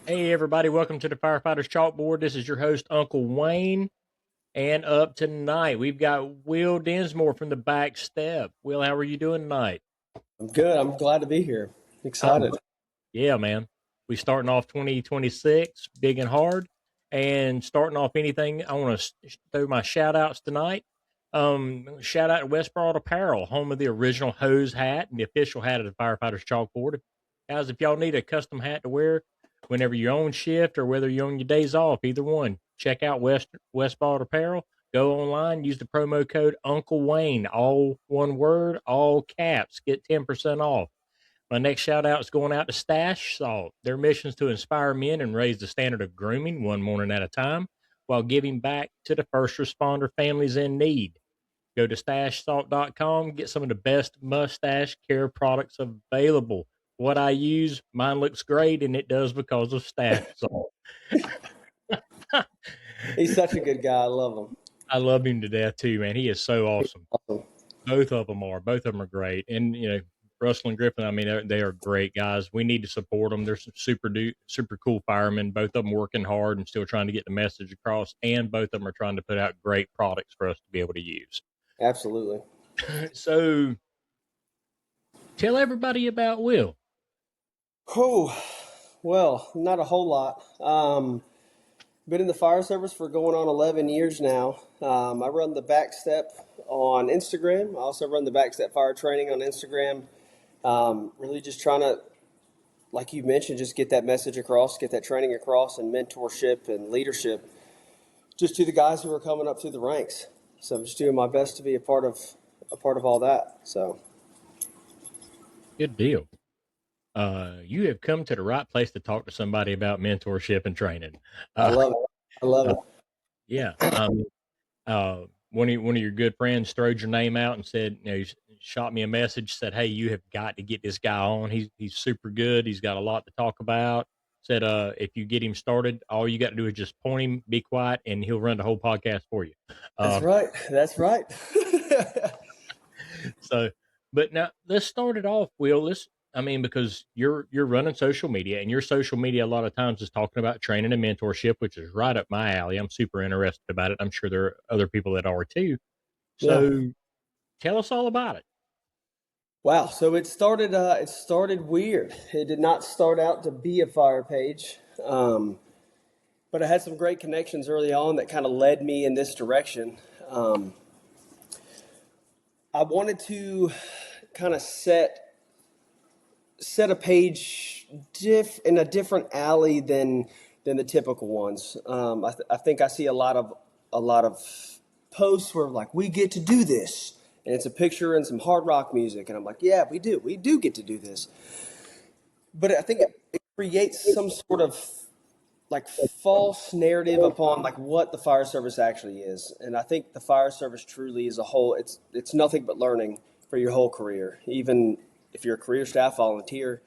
Hey, everybody, welcome to the Firefighters Chalkboard. This is your host, Uncle Wayne. And up tonight, we've got Will Densmore from the Backstep. Will, how are you doing tonight? I'm good. I'm glad to be here. I'm, Excited. yeah, man. We starting off 2026 big and hard. And starting off anything, I want to throw my shout outs tonight. Shout out to Westbroad Apparel, home of the original hose hat and the official hat of the Firefighters Chalkboard. Guys, if y'all need a custom hat to wear whenever you're on shift or whether you're on your days off, either one, check out Westbroad Apparel. Go online, use the promo code Uncle Wayne, all one word, all caps. Get 10% off. My next shout out is going out to Stash Salt. Their mission is to inspire men and raise the standard of grooming one morning at a time while giving back to the first responder families in need. Go to stashsalt.com, get some of the best mustache care products available. What I use, mine looks great, and it does because of Stash Salt. He's such a good guy. I love him. I love him to death too, man. He is so awesome. Awesome. Both of them are. Both of them are great. And Russell and Griffin, I mean, they are great guys. We need to support them. They're some super cool firemen. Both of them working hard and still trying to get the message across. And both of them are trying to put out great products for us to be able to use. Absolutely. So, tell everybody about Will. Oh, well, not a whole lot. Been in the fire service for going on 11 years now. I run the Backstep on Instagram. I also run the Backstep Fire Training on Instagram. Really just trying to, like you mentioned, just get that message across, get that training across, and mentorship and leadership just to the guys who are coming up through the ranks. So I'm just doing my best to be a part of all that. So Good deal. You have come to the right place to talk to somebody about mentorship and training. I Uh, love it. I love uh, it. yeah. One of your good friends throwed your name out and said, shot me a message, said, "Hey, you have got to get this guy on. He's super good. He's got a lot to talk about." Said, if you get him started, all you got to do is just point him, be quiet, and he'll run the whole podcast for you. That's Uh, right. That's right. so, but now let's start it off, Will. I mean, because you're running social media, and your social media a lot of times is talking about training and mentorship, which is right up my alley. I'm super interested about it. I'm sure there are other people that are too. Yeah. So, tell us all about it. Wow. So it started. It started weird. It did not start out to be a fire page, but I had some great connections early on that kind of led me in this direction. Um, I wanted to kind of set a page in a different alley than the typical ones. I think I see a lot of posts where like we get to do this, and it's a picture and some hard rock music, and I'm like, yeah, we do get to do this. But I think it creates some sort of like false narrative upon like what the fire service actually is, and I think the fire service truly is a whole. It's nothing but learning for your whole career, even if you're a career staff volunteer,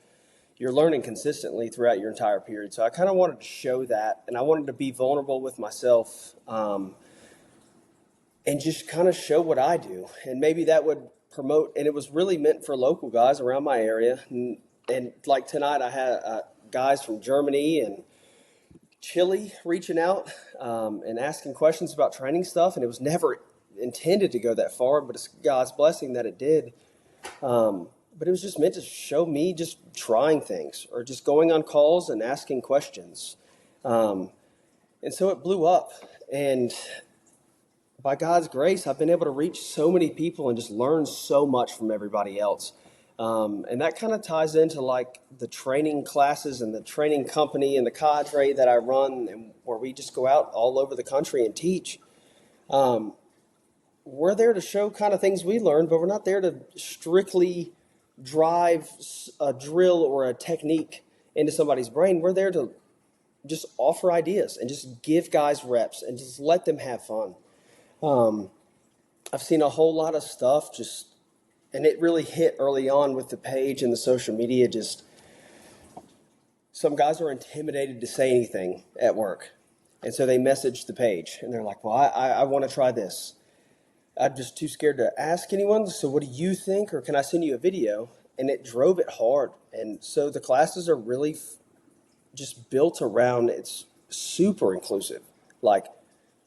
you're learning consistently throughout your entire period. So I kind of wanted to show that, and I wanted to be vulnerable with myself, and just kind of show what I do. And maybe that would promote, and it was really meant for local guys around my area. And like tonight, I had guys from Germany and Chile reaching out and asking questions about training stuff, and it was never intended to go that far, but it's God's blessing that it did. But it was just meant to show me just trying things or just going on calls and asking questions. And so it blew up. And by God's grace, I've been able to reach so many people and just learn so much from everybody else. And that kind of ties into like the training classes and the training company and the cadre that I run, and where we just go out all over the country and teach. We're there to show kind of things we learned, but we're not there to strictly drive a drill or a technique into somebody's brain. We're there to just offer ideas and just give guys reps and just let them have fun. I've seen a whole lot of stuff and it really hit early on with the page and the social media. Just some guys are intimidated to say anything at work. And so they message the page and they're like, well, I want to try this. I'm just too scared to ask anyone. So what do you think? Or can I send you a video? And it drove it hard. And so the classes are really just built around, it's super inclusive. Like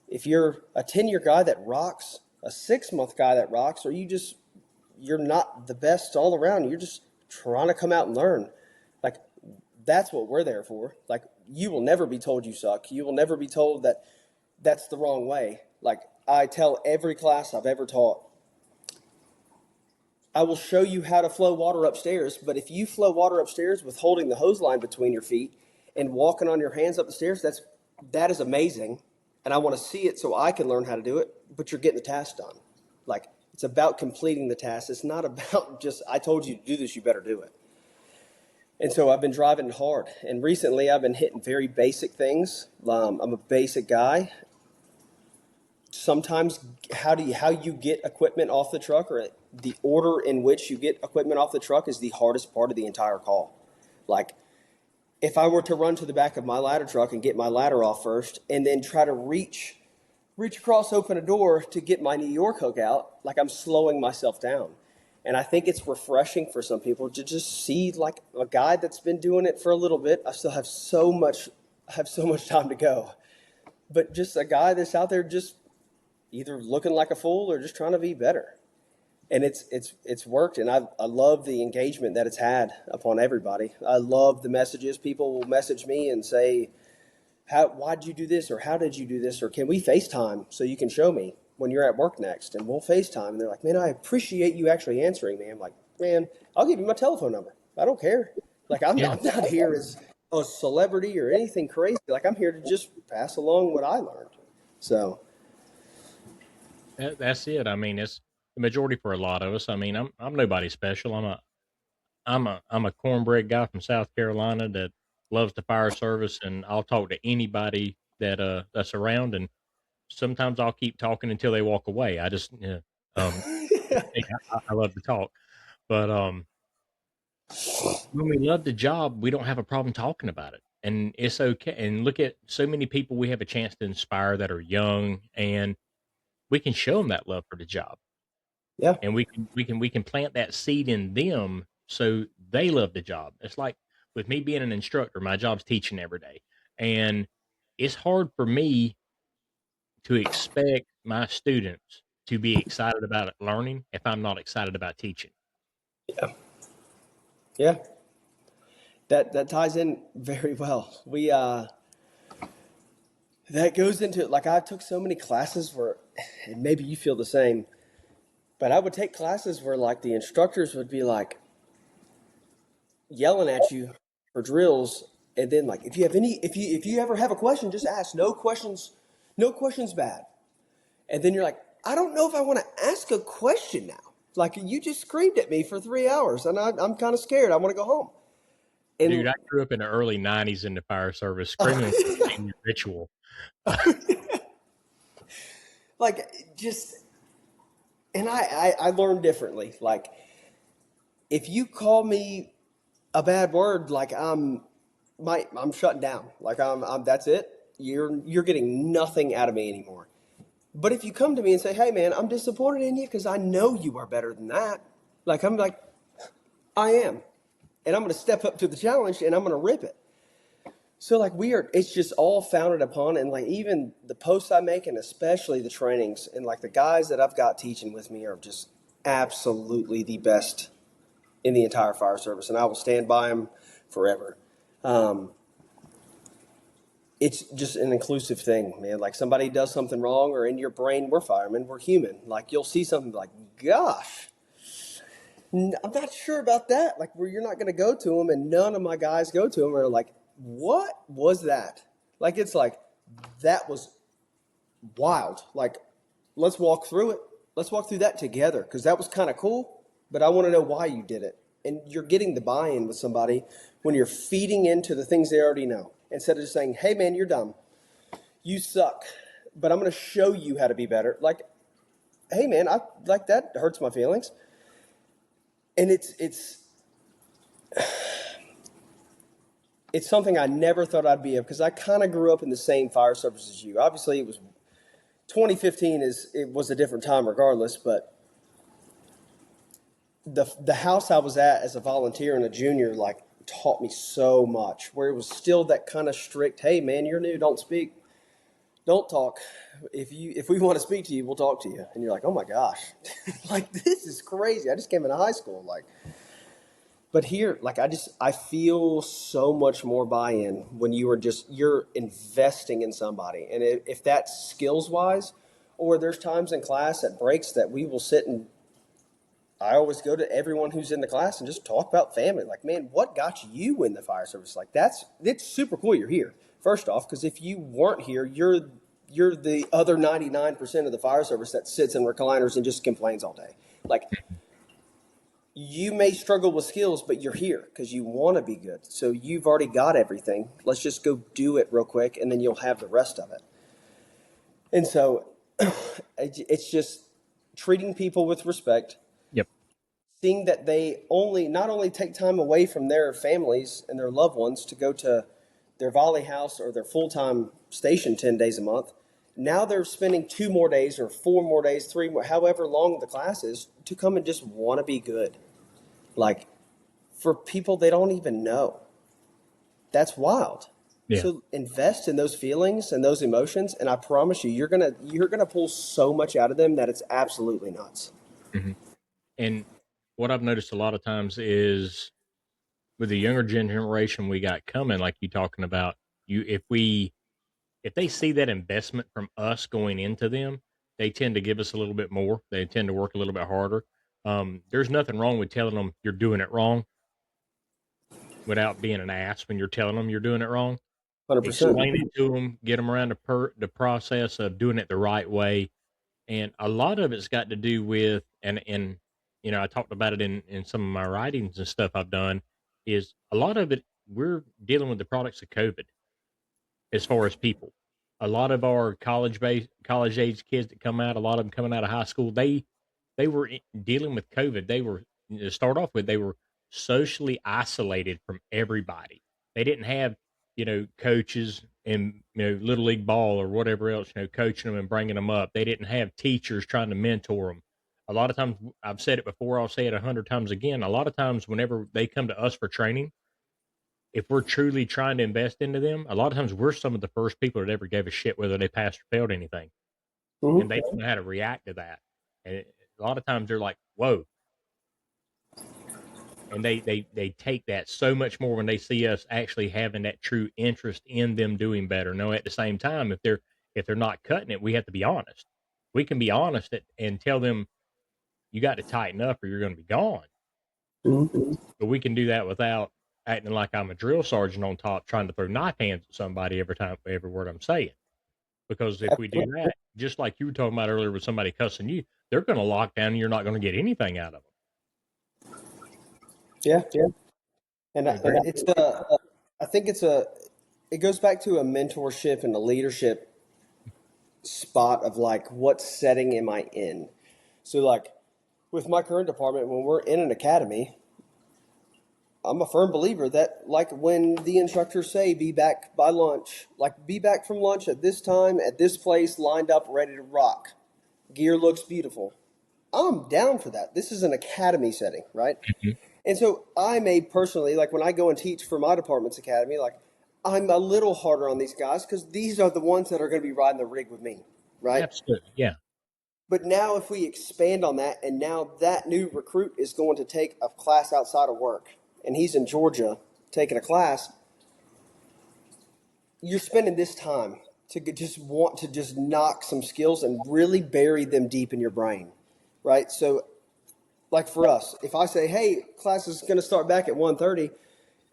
if you're a 10-year guy that rocks, a 6-month guy that rocks, or you're not the best all around, you're just trying to come out and learn. Like that's what we're there for. Like you will never be told you suck. You will never be told that that's the wrong way. Like I tell every class I've ever taught, I will show you how to flow water upstairs, but if you flow water upstairs with holding the hose line between your feet and walking on your hands up the stairs, that is amazing. And I want to see it so I can learn how to do it, but you're getting the task done. Like it's about completing the task. It's not about just, I told you to do this, you better do it. And so I've been driving hard. And recently I've been hitting very basic things. I'm a basic guy. Sometimes how you get equipment off the truck, or the order in which you get equipment off the truck, is the hardest part of the entire call. Like if I were to run to the back of my ladder truck and get my ladder off first and then try to reach across, open a door to get my New York hook out, like I'm slowing myself down. And I think it's refreshing for some people to just see like a guy that's been doing it for a little bit. I still have so much time to go, but just a guy that's out there just either looking like a fool or just trying to be better. And it's worked, and I love the engagement that it's had upon everybody. I love the messages. People will message me and say, why'd you do this, or how did you do this, or can we FaceTime so you can show me when you're at work next? And we'll FaceTime, and they're like, man, I appreciate you actually answering me. I'm like, man, I'll give you my telephone number. I don't care. Like I'm not here as a celebrity or anything crazy. Like I'm here to just pass along what I learned. So That's it. I mean, it's the majority for a lot of us. I mean, I'm nobody special. I'm a cornbread guy from South Carolina that loves the fire service, and I'll talk to anybody that's around, and sometimes I'll keep talking until they walk away. I just um I love to talk, but when we love the job, we don't have a problem talking about it, and it's okay. And look at so many people we have a chance to inspire that are young, and we can show them that love for the job, yeah, and we can plant that seed in them so they love the job. It's like with me being an instructor, my job's teaching every day, and it's hard for me to expect my students to be excited about learning if I'm not excited about teaching. yeah, yeah. That ties in very well. We that goes into like I took so many classes where, and maybe you feel the same, but I would take classes where like the instructors would be like yelling at you for drills, and then like if you ever have a question, just ask. No questions bad. And then you're like, I don't know if I want to ask a question now. Like you just screamed at me for 3 hours, and I'm kind of scared. I want to go home. Dude, And I grew up in the early '90s in the fire service. Screaming was a daily ritual. like just, and I learned differently. Like if you call me a bad word, like I'm shutting down. Like I'm that's it. You're getting nothing out of me anymore. But if you come to me and say, hey man, I'm disappointed in you because I know you are better than that. Like I'm like, I am. And I'm going to step up to the challenge and I'm going to rip it. So like it's just all founded upon, and like even the posts I make and especially the trainings, and like the guys that I've got teaching with me are just absolutely the best in the entire fire service. And I will stand by them forever. It's just an inclusive thing, man. Like somebody does something wrong, or in your brain, we're firemen, we're human. Like you'll see something like, gosh, I'm not sure about that. Like where you're not going to go to them, and none of my guys go to them, and are like, what was that? Like it's like that was wild. Like let's walk through it. Let's walk through that together because that was kind of cool. But I want to know why you did it. And you're getting the buy-in with somebody when you're feeding into the things they already know, instead of just saying, hey man, you're dumb, you suck, but I'm going to show you how to be better. Like, hey man, I like that hurts my feelings. And it's something I never thought I'd be of, because I kind of grew up in the same fire service as you. Obviously, it was 2015 it was a different time regardless, but the house I was at as a volunteer and a junior, like taught me so much, where it was still that kind of strict, hey man, you're new, don't speak, don't talk. If we want to speak to you, we'll talk to you. And you're like, oh my gosh, like this is crazy. I just came into high school, like. But here, like I feel so much more buy-in when you're investing in somebody, and if that's skills wise, or there's times in class at breaks that we will sit and I always go to everyone who's in the class and just talk about family. Like, man, what got you in the fire service? Like, it's super cool you're here. First off, because if you weren't here, you're the other 99% of the fire service that sits in recliners and just complains all day. Like, you may struggle with skills, but you're here because you want to be good. So you've already got everything. Let's just go do it real quick, and then you'll have the rest of it. And so it's just treating people with respect, Yep. seeing that they not only take time away from their families and their loved ones to go to their volley house or their full-time station 10 days a month. Now they're spending 2 more days or 4 more days, 3 more, however long the class is, to come and just want to be good. Like, for people they don't even know. That's wild. Yeah. So invest in those feelings and those emotions, and I promise you, you're gonna pull so much out of them that it's absolutely nuts. Hmm. And what I've noticed a lot of times is with the younger generation we got coming, like you talking about, you if they see that investment from us going into them, they tend to give us a little bit more. They tend to work a little bit harder. There's nothing wrong with telling them you're doing it wrong without being an ass when you're telling them you're doing it wrong. 100%. Explain it to them, get them around the process of doing it the right way. And a lot of it's got to do with, and I talked about it in some of my writings and stuff I've done, is a lot of it, we're dealing with the products of COVID as far as people. A lot of our college age kids that come out, a lot of them coming out of high school, they were dealing with COVID. They were, to start off with, they were socially isolated from everybody. They didn't have, coaches and, little league ball or whatever else, coaching them and bringing them up. They didn't have teachers trying to mentor them. A lot of times, I've said it before, I'll say it 100 times again. A lot of times, whenever they come to us for training, if we're truly trying to invest into them, a lot of times we're some of the first people that ever gave a shit whether they passed or failed anything, and Mm-hmm. they don't know how to react to that. And a lot of times they're like, "Whoa," and they take that so much more when they see us actually having that true interest in them doing better. No, at the same time, if they're not cutting it, we have to be honest. We can be honest and tell them you got to tighten up or you're going to be gone. Mm-hmm. But we can do that without acting like I'm a drill sergeant on top trying to throw knife hands at somebody every word I'm saying. Because if we do that, just like you were talking about earlier with somebody cussing you, they're going to lock down and you're not going to get anything out of Yeah, yeah. And them. Agree? I think it goes back to a mentorship and a leadership spot of like, what setting am I in? So like with my current department, when we're in an academy, I'm a firm believer that like when the instructors say be back by lunch, like be back from lunch at this time, at this place, lined up, ready to rock. Gear looks beautiful. I'm down for that. This is an academy setting, right? Mhm. And so I may personally, like when I go and teach for my department's academy, like I'm a little harder on these guys because these are the ones that are going to be riding the rig with me, right? Absolutely. Yeah. But now if we expand on that, and now that new recruit is going to take a class outside of work, and he's in Georgia taking a class, you're spending this time to just want to just knock some skills and really bury them deep in your brain, right? So like for us, if I say, hey, class is going to start back at 1:30,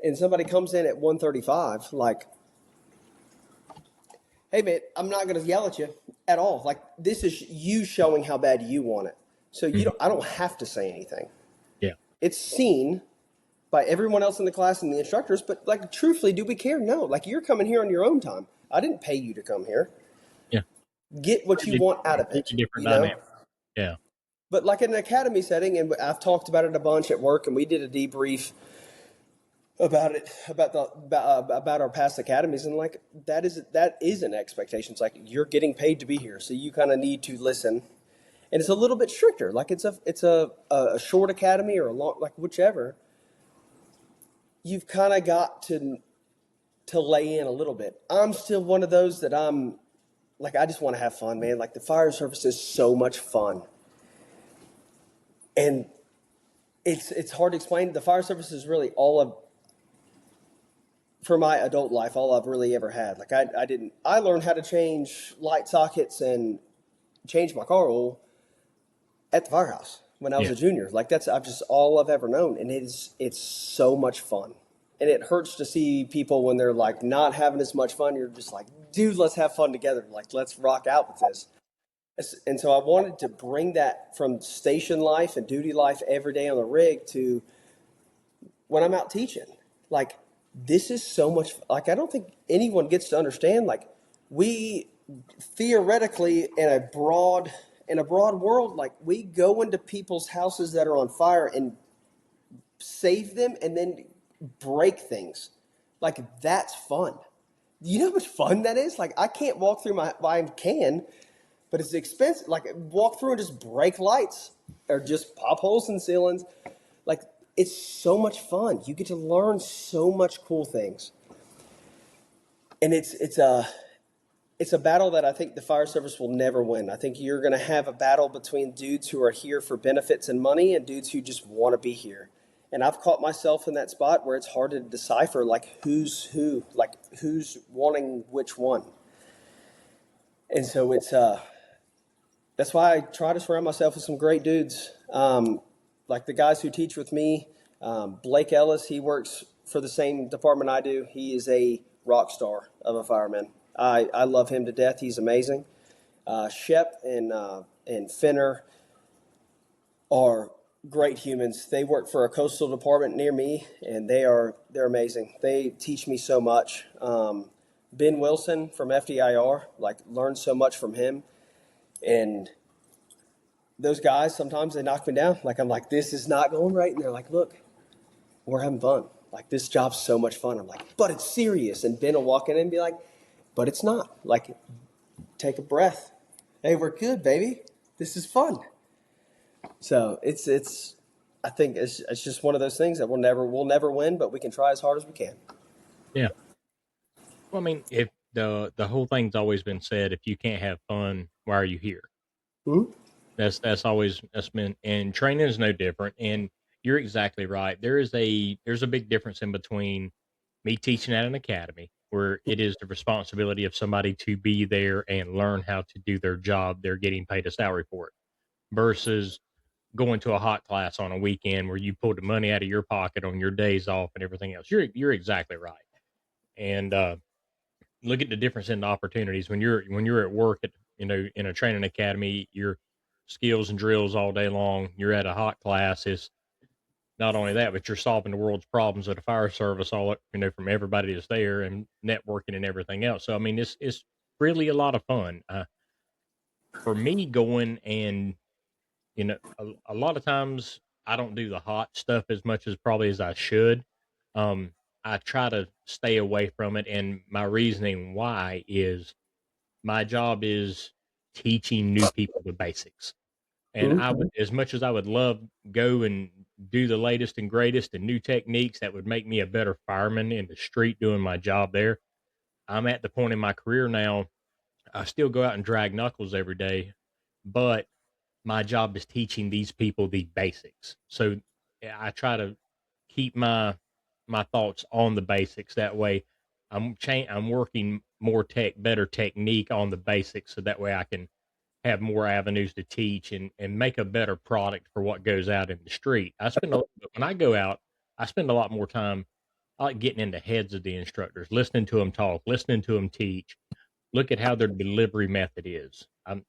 and somebody comes in at 1:35, like, hey man, I'm not going to yell at you at all. Like this is you showing how bad you want it. So Mhm. I don't have to say anything. Yeah. It's seen by everyone else in the class and the instructors, but like truthfully, do we care? No. Like you're coming here on your own time. I didn't pay you to come here. Yeah. Get what you want out of it, Completely different you know? dynamic. Yeah. But like in an academy setting, and I've talked about it a bunch at work, and we did a debrief about it, about our past academies, and like that is an expectation. It's like you're getting paid to be here, so you kind of need to listen, and it's a little bit stricter. Like it's a short academy or a long, like whichever. you've kind of got to lay in a little bit. I'm still one of those that I'm like, I just want to have fun, man. Like the fire service is so much fun. And it's hard to explain. The fire service is really all of, for my adult life, all I've really ever had. Like I learned how to change light sockets and change my car oil at the firehouse when I was Yeah. a junior. Like I've just all I've ever known. And it's so much fun. And it hurts to see people when they're like not having as much fun. You're just like, dude, let's have fun together. Like, let's rock out with this. And so I wanted to bring that from station life and duty life every day on the rig to when I'm out teaching. Like, this is so much, like, I don't think anyone gets to understand, like, we theoretically in a broad world, like, we go into people's houses that are on fire and save them and then break things. Like, that's fun. You know how much fun that is? Like, I can't walk through I can, but it's expensive. Like, walk through and just break lights or just pop holes in ceilings. Like, it's so much fun. You get to learn so much cool things. And it's a battle that I think the fire service will never win. I think you're going to have a battle between dudes who are here for benefits and money and dudes who just want to be here. And I've caught myself in that spot where it's hard to decipher, like, who's who, like, who's wanting which one. And so that's why I try to surround myself with some great dudes. Like the guys who teach with me, Blake Ellis, he works for the same department I do. He is a rock star of a fireman. I love him to death. He's amazing. Shep and Finner are great humans. They work for a coastal department near me, and they're amazing. They teach me so much. Ben Wilson from FDIR, like, learned so much from him. And those guys, sometimes they knock me down. Like, I'm like, this is not going right. And they're like, look, we're having fun. Like, this job's so much fun. I'm like, but it's serious. And Ben will walk in and be like, but it's not. Like, take a breath. Hey, we're good, baby. This is fun. So I think it's just one of those things that we'll never win, but we can try as hard as we can. Yeah. Well, I mean, if the whole thing's always been said, if you can't have fun, why are you here? Mm-hmm. That's been, and training is no different. And you're exactly right. There's a big difference in between me teaching at an academy where it is the responsibility of somebody to be there and learn how to do their job. They're getting paid a salary for it versus going to a hot class on a weekend where you pull the money out of your pocket on your days off and everything else. You're exactly right. And look at the difference in the opportunities when you're at work at, in a training academy, your skills and drills all day long. You're at a hot class. Is not only that, but you're solving the world's problems at a fire service, all from everybody that's there and networking and everything else. So I mean, it's really a lot of fun. For me, going and a lot of times I don't do the hot stuff as much as probably as I should. I try to stay away from it, and my reasoning why is my job is teaching new people the basics. And I Mm-hmm. would, as much as I would love go and do the latest and greatest and new techniques that would make me a better fireman in the street doing my job there. I'm at the point in my career now. I still go out and drag knuckles every day, but my job is teaching these people the basics. So yeah, I try to keep my thoughts on the basics. That way, I'm working more better technique on the basics, so that way I can have more avenues to teach and make a better product for what goes out in the street. When I go out, I spend a lot more time. I like getting in the heads of the instructors, listening to them talk, listening to them teach, look at how their delivery method is.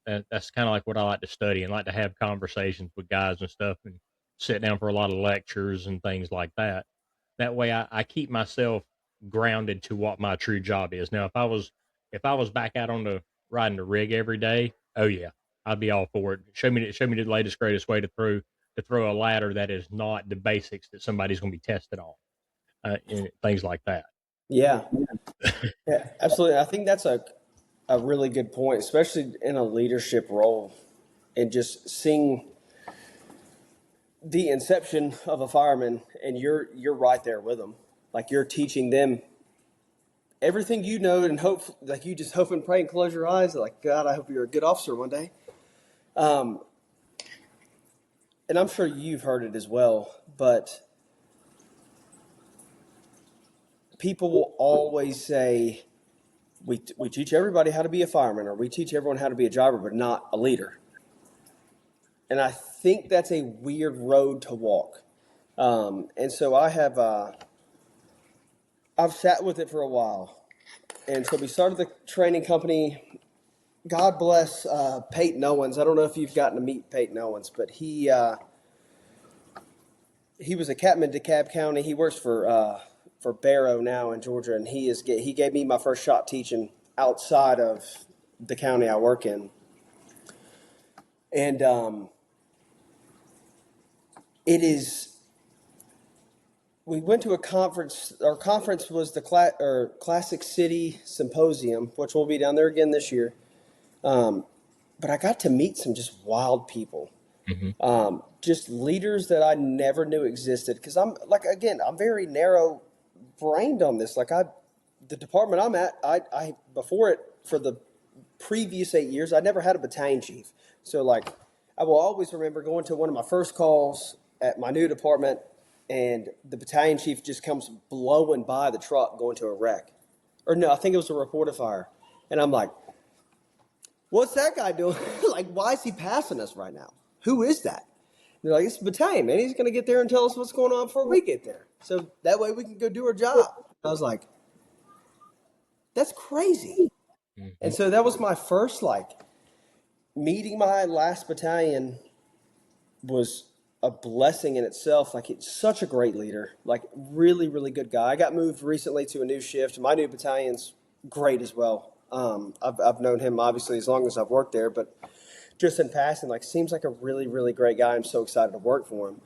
That's kind of like what I like to study and like to have conversations with guys and stuff and sit down for a lot of lectures and things like that. That way I keep myself grounded to what my true job is. Now, if I was back out on the riding the rig every day, oh yeah, I'd be all for it. Show me the latest greatest way to throw a ladder that is not the basics that somebody's going to be tested on, and things like that. Yeah. Yeah, absolutely. I think that's a really good point, especially in a leadership role and just seeing the inception of a fireman and you're right there with them. like you're teaching them everything you know, and hope, like you just hope and pray and close your eyes like, God, I hope you're a good officer one day. Um, and I'm sure you've heard it as well, but people will always say, we teach everybody how to be a fireman, or we teach everyone how to be a driver, but not a leader. And I think that's a weird road to walk. And so I've sat with it for a while. And so we started the training company. God bless Peyton Owens. I don't know if you've gotten to meet Peyton Owens, but he was a captain in DeKalb County. He works for Barrow now in Georgia, and he gave me my first shot teaching outside of the county I work in. And it is. We went to a conference. Our conference was the Classic City Symposium, which will be down there again this year. But I got to meet some just wild people, just leaders that I never knew existed. Because I'm very narrow brained on this. The department I'm at, I before it for the previous 8 years, I never had a battalion chief. So like, I will always remember going to one of my first calls at my new department, and the battalion chief just comes blowing by the truck going to a wreck. Or no, I think it was a report of fire. And I'm like, what's that guy doing? Like, why is he passing us right now? Who is that? And they're like, it's the battalion, man. He's going to get there and tell us what's going on before we get there. So that way we can go do our job. I was like, that's crazy. And so that was my first, like, meeting my last battalion was a blessing in itself. Like, it's such a great leader, like really, really good guy. I got moved recently to a new shift. My new battalion's great as well. I've known him obviously as long as I've worked there, but just in passing, like, seems like a really, really great guy. I'm so excited to work for him.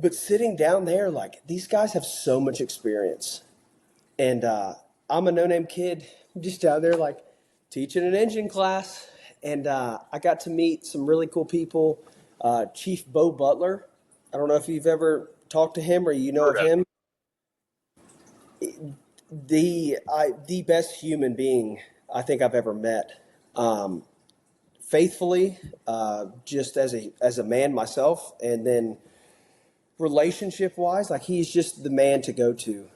But sitting down there, like, these guys have so much experience. And I'm a no-name kid just down there, like, teaching an engine class. And I got to meet some really cool people. Chief Bo Butler. I don't know if you've ever talked to him or you know of him. The best human being I think I've ever met. Faithfully, just as a man myself, and then relationship wise, like, he's just the man to go to.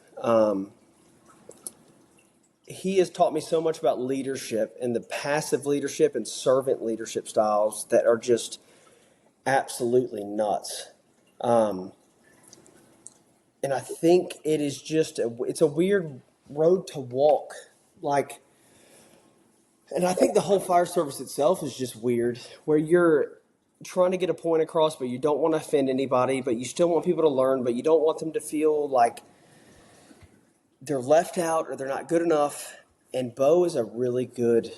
He has taught me so much about leadership and the passive leadership and servant leadership styles that are just absolutely nuts. And I think it is just it's a weird road to walk. Like, and I think the whole fire service itself is just weird, where you're trying to get a point across, but you don't want to offend anybody, but you still want people to learn, but you don't want them to feel like they're left out or they're not good enough. And Bo is a really good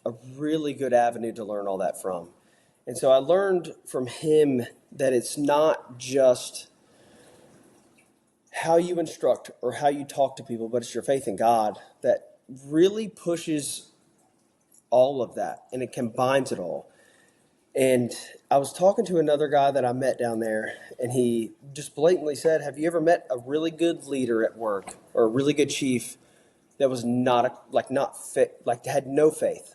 avenue to learn all that from. And so I learned from him that it's not just how you instruct or how you talk to people, but it's your faith in God that really pushes all of that, and it combines it all. And I was talking to another guy that I met down there, and he just blatantly said, have you ever met a really good leader at work or a really good chief that was not fit, like had no faith?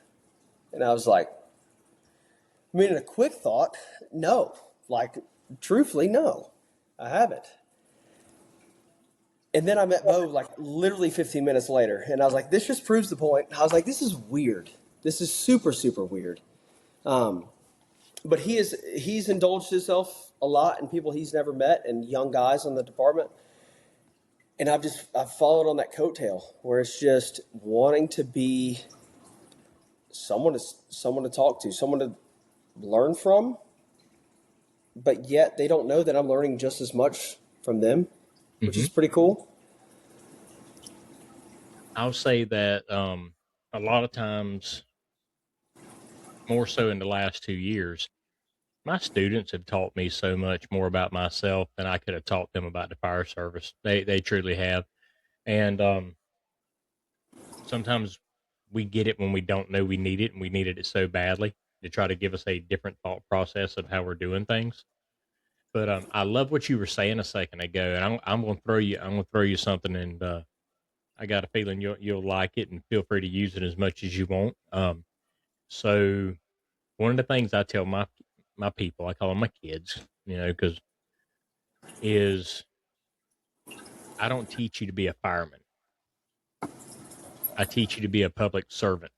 And I was like, I mean, in a quick thought, no. Like, truthfully, no, I haven't. And then I met Bo like literally 15 minutes later, and I was like, this just proves the point. I was like, this is weird. This is super, super weird. But he's indulged himself a lot in people he's never met and young guys in the department. And I've followed on that coattail where it's just wanting to be someone to talk to, someone to learn from, but yet they don't know that I'm learning just as much from them, which is pretty cool. I'll say that a lot of times, more so in the last 2 years, my students have taught me so much more about myself than I could have taught them about the fire service. They truly have. And sometimes we get it when we don't know we need it, and we needed it so badly to try to give us a different thought process of how we're doing things. But I love what you were saying a second ago, and I'm going to throw you. I'm going to throw you something, and I got a feeling you'll like it, and feel free to use it as much as you want. So one of the things I tell my people, I call them my kids, because is I don't teach you to be a fireman. I teach you to be a public servant,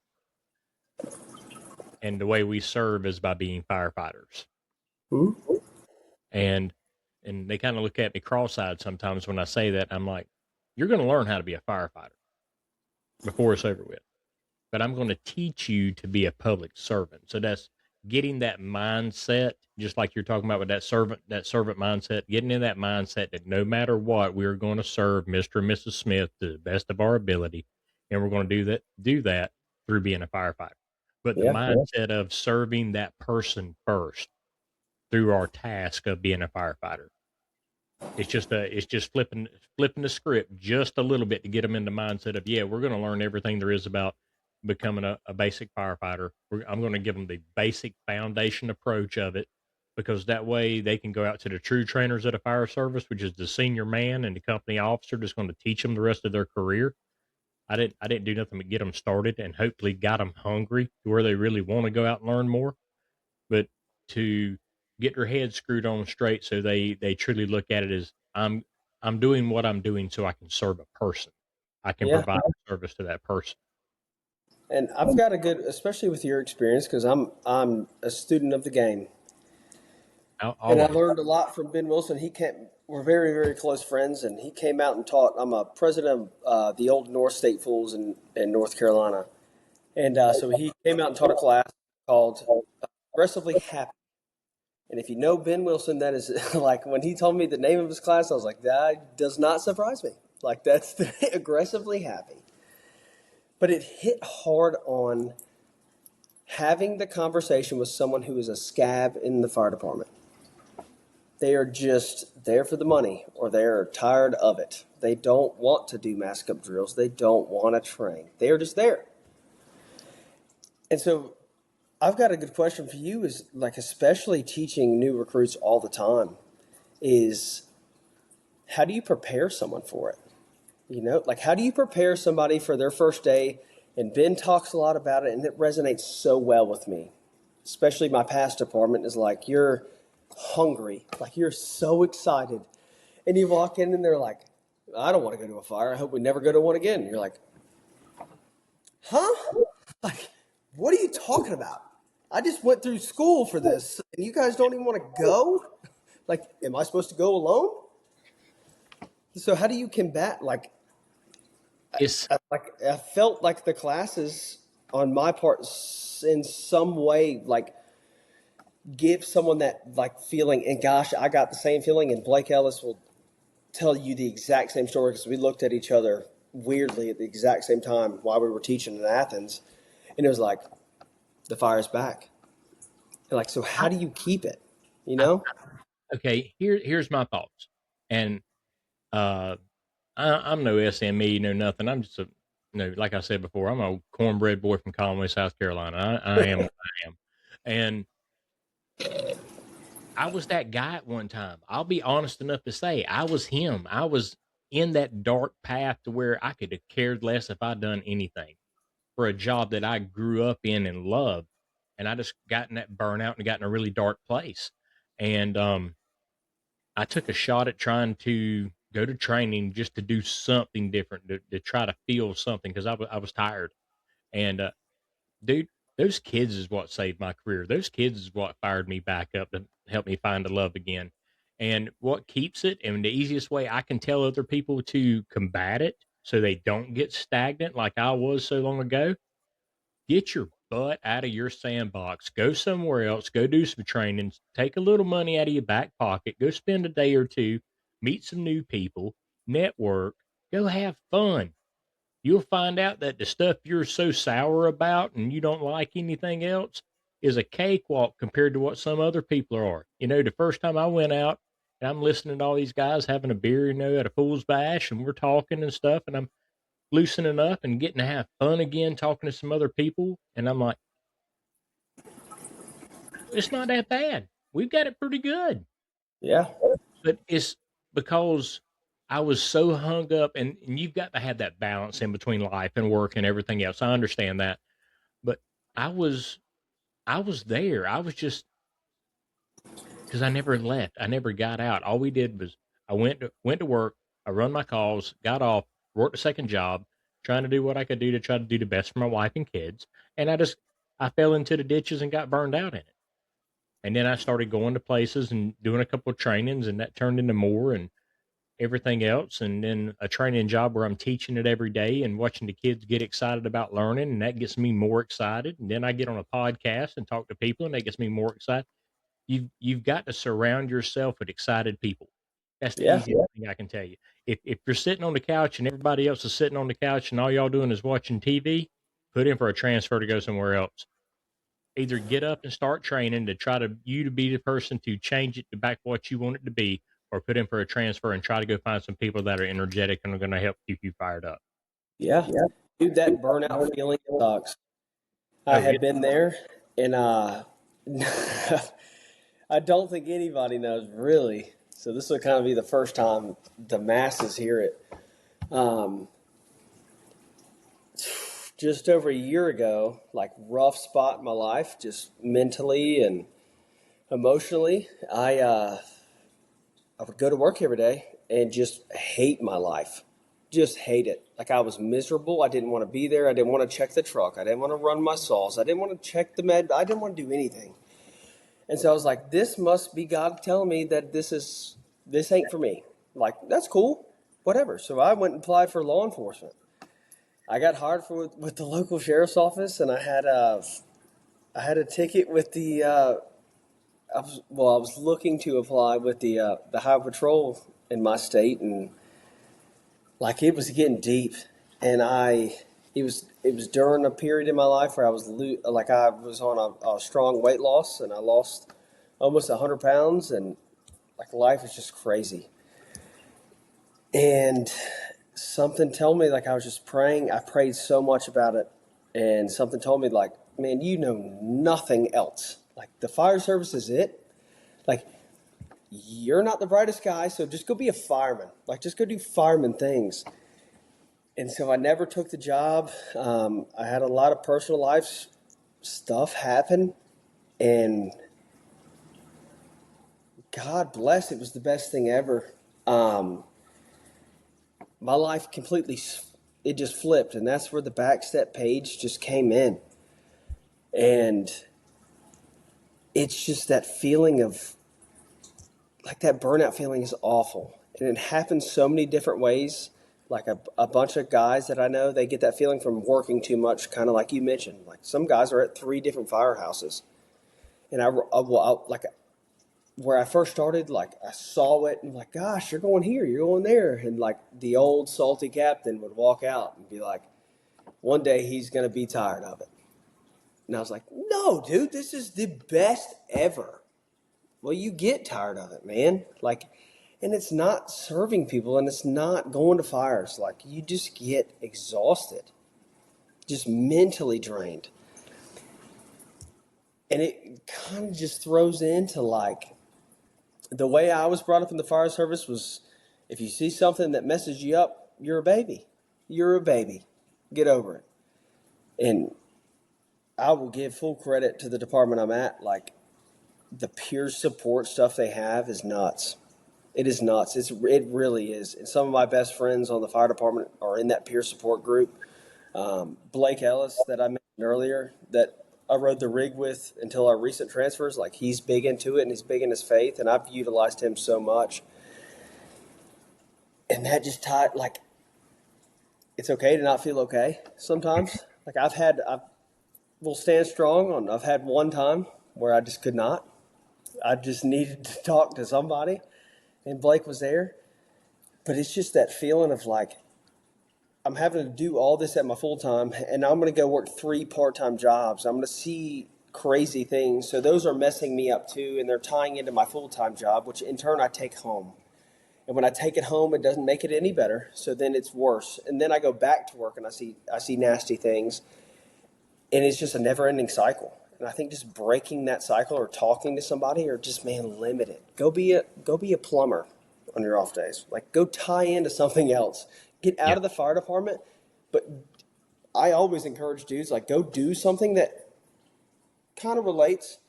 and the way we serve is by being firefighters. Hmm? And they kind of look at me cross-eyed sometimes when I say that. I'm like, you're going to learn how to be a firefighter before it's over with. But I'm going to teach you to be a public servant. So that's getting that mindset, just like you're talking about with that servant mindset, getting in that mindset that no matter what, we're going to serve Mr. and Mrs. Smith to the best of our ability. And we're going to do that through being a firefighter. But the Yeah. mindset of serving that person first through our task of being a firefighter. It's just flipping the script just a little bit to get them in the mindset of, yeah, we're going to learn everything there is about becoming a basic firefighter. I'm going to give them the basic foundation approach of it, because that way they can go out to the true trainers at a fire service, which is the senior man and the company officer that's going to teach them the rest of their career. I didn't do nothing but get them started and hopefully got them hungry to where they really want to go out and learn more. But to get their head screwed on straight, so they truly look at it as, I'm doing what I'm doing so I can serve a person. I can Yeah. provide service to that person. And I've got a good, especially with your experience, because I'm a student of the game, and I Always. learned a lot from Ben Wilson. He came, we're very very close friends, and he came out and taught. I'm a president of the old North State Fools in North Carolina, and so he came out and taught a class called Aggressively Happy. And if you know Ben Wilson, that is like when he told me the name of his class, I was like, that does not surprise me. Like that's the Aggressively Happy. But it hit hard on having the conversation with someone who is a scab in the fire department. They are just there for the money, or they're tired of it. They don't want to do mask up drills. They don't want to train. They are just there. And so I've got a good question for you, is like, especially teaching new recruits all the time, is how do you prepare someone for it? Like how do you prepare somebody for their first day? And Ben talks a lot about it, and it resonates so well with me. Especially my past department is like, you're hungry, like you're so excited. And you walk in and they're like, I don't want to go to a fire. I hope we never go to one again. And you're like, huh? Like, what are you talking about? I just went through school for this, and you guys don't even want to go? Like, am I supposed to go alone? So how do you combat, like, It's I felt like the classes on my part in some way, like, give someone that like feeling. And gosh, I got the same feeling, and Blake Ellis will tell you the exact same story, because we looked at each other weirdly at the exact same time while we were teaching in Athens, and it was like, the fire's back. And like, so how do you keep it? You I, know? okay. Here's my thoughts, and uh, I'm no SME, no nothing. I'm just like I said before, I'm a cornbread boy from Conway, South Carolina. I am what I am, and I was that guy at one time. I'll be honest enough to say I was him. I was in that dark path to where I could have cared less if I'd done anything for a job that I grew up in and loved. And I just got in that burnout and got in a really dark place. And I took a shot at trying to go to training just to do something different, to try to feel something, because I was tired. And dude, those kids is what saved my career. Those kids is what fired me back up to help me find the love again. And what keeps it, and the easiest way I can tell other people to combat it so they don't get stagnant like I was so long ago, get your butt out of your sandbox. Go somewhere else. Go do some training. Take a little money out of your back pocket. Go spend a day or two. Meet some new people. Network. Go have fun. You'll find out that the stuff you're so sour about and you don't like anything else is a cakewalk compared to what some other people are. The first time I went out and I'm listening to all these guys having a beer, at a fool's bash, and we're talking and stuff, and I'm loosening up and getting to have fun again, talking to some other people. And I'm like, it's not that bad. We've got it pretty good. Yeah. But it's because I was so hung up, and you've got to have that balance in between life and work and everything else. I understand that, but I was I was there. I was just because I never left. I never got out. All we did was I went to work. I run my calls, got off, worked a second job, trying to do what I could do to try to do the best for my wife and kids. And I fell into the ditches and got burned out in it. And then I started going to places and doing a couple of trainings, and that turned into more and everything else. And then a training job where I'm teaching it every day and watching the kids get excited about learning, and that gets me more excited. And then I get on a podcast and talk to people, and that gets me more excited. You've got to surround yourself with excited people. That's the Yeah. easiest thing I can tell you. If you're sitting on the couch and everybody else is sitting on the couch and all y'all doing is watching TV, put in for a transfer to go somewhere else. Either get up and start training to try to you to be the person to change it to back what you want it to be, or put in for a transfer and try to go find some people that are energetic and are going to help keep you fired up. Yeah. Dude, that burnout feeling sucks. I Oh, have it been there, and I don't think anybody knows really. So this will kind of be the first time the masses hear it. Um, just over a year ago, like rough spot in my life, just mentally and emotionally. I would go to work every day and just hate my life, just hate it. Like I was miserable. I didn't want to be there. I didn't want to check the truck. I didn't want to run my saws. I didn't want to check the med. I didn't want to do anything. And so I was like, this must be God telling me that this ain't for me. Like, that's cool, whatever. So I went and applied for law enforcement. I got hired with the local sheriff's office, and I had a ticket with the I was looking to apply with the highway patrol in my state, and like it was getting deep, and it was during a period in my life where I was on a strong weight loss, and I lost almost 100 pounds, and like life was just crazy. And something told me, like I was just praying. I prayed so much about it, and something told me like, man, you know nothing else. Like the fire service is it. Like you're not the brightest guy, so just go be a fireman. Like just go do fireman things. And so I never took the job. I had a lot of personal life stuff happen, and God bless, it was the best thing ever. My life completely, it just flipped, and that's where the Backstep page just came in. And it's just that feeling of, like that burnout feeling is awful. And it happens so many different ways. Like a bunch of guys that I know, they get that feeling from working too much, kind of like you mentioned. Like some guys are at 3 different firehouses. And like where I first started, like I saw it and like, gosh, you're going here, you're going there. And like the old salty captain would walk out and be like, one day he's going to be tired of it. And I was like, no, dude, this is the best ever. Well, you get tired of it, man. Like, and it's not serving people and it's not going to fires. Like, you just get exhausted, just mentally drained. And it kind of just throws into like the way I was brought up in the fire service was if you see something that messes you up, you're a baby. You're a baby. Get over it. And I will give full credit to the department I'm at. Like, the peer support stuff they have is nuts. It is nuts. It really is. And some of my best friends on the fire department are in that peer support group. Blake Ellis, that I mentioned earlier, that I rode the rig with until our recent transfers, like he's big into it and he's big in his faith, and I've utilized him so much. And that just tied, like, it's okay to not feel okay sometimes. Like I will stand strong on, I've had one time where I just could not. I just needed to talk to somebody, and Blake was there. But it's just that feeling of like, I'm having to do all this at my full time, and I'm going to go work 3 part-time jobs. I'm going to see crazy things. So those are messing me up too, and they're tying into my full-time job, which in turn I take home. And when I take it home, it doesn't make it any better. So then it's worse. And then I go back to work and I see nasty things, and it's just a never-ending cycle. And I think just breaking that cycle or talking to somebody or just, man, limit it. Go be a plumber on your off days. Like, go tie into something else. Get out Yeah. of the fire department. But I always encourage dudes, like, go do something that kind of relates.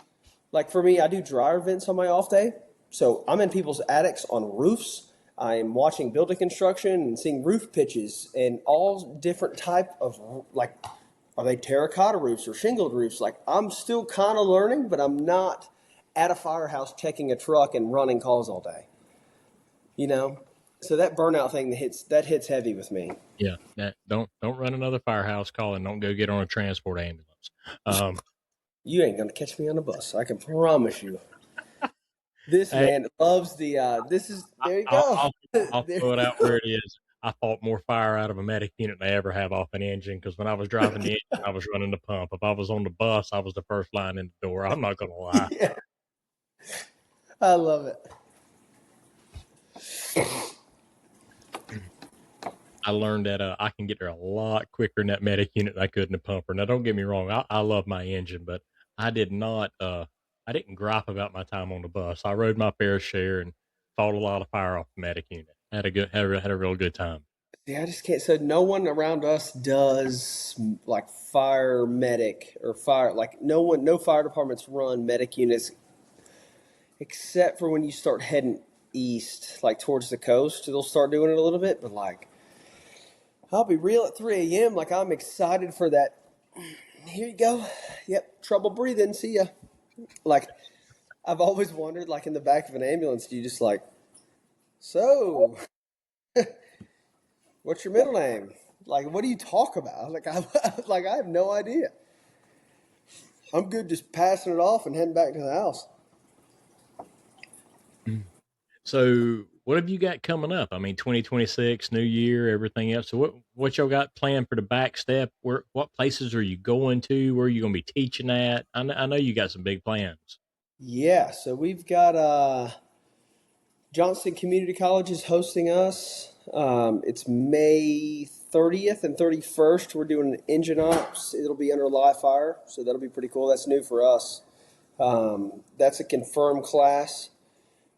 Like, for me, I do dryer vents on my off day. So I'm in people's attics on roofs. I'm watching building construction and seeing roof pitches and all different type of, like, are they terracotta roofs or shingled roofs? Like, I'm still kind of learning, but I'm not at a firehouse checking a truck and running calls all day. You know, so that burnout thing that hits heavy with me. Yeah. That don't run another firehouse call, and don't go get on a transport ambulance. Um, You ain't gonna catch me on a bus. I can promise you. This hey, man loves the. This is there. You I'll, go. I'll I'll There throw it you out where it is. I fought more fire out of a medic unit than I ever have off an engine, because when I was go. driving the engine, I was running the pump. If I was on the bus, I was the first line in the door. I'm not gonna lie. Yeah, I love it. I learned that I can get there a lot quicker in that medic unit than I could in the pumper. Now, don't get me wrong, I love my engine, but I did not. I didn't gripe about my time on the bus. I rode my fair share and fought a lot of fire off the medic unit. Had a real good time. Yeah, I just can't. So no one around us does like fire medic or fire. Like no one, no fire departments run medic units except for when you start heading east, like towards the coast. They'll start doing it a little bit, but like I'll be real at 3 a.m. Like I'm excited for that. Here you go. Yep, trouble breathing. See ya. Like I've always wondered, like in the back of an ambulance, do you just like, so what's your middle name? Like, what do you talk about? Like like I have no idea. I'm good just passing it off and heading back to the house. So, what have you got coming up? I mean, 2026, New Year, everything else. So, what y'all got planned for the back step? What places are you going to? Where are you going to be teaching at? I know you got some big plans. Yeah, so we've got Johnston Community College is hosting us. It's May 30th and 31st. We're doing an engine ops. It'll be under live fire, so that'll be pretty cool. That's new for us. That's a confirmed class.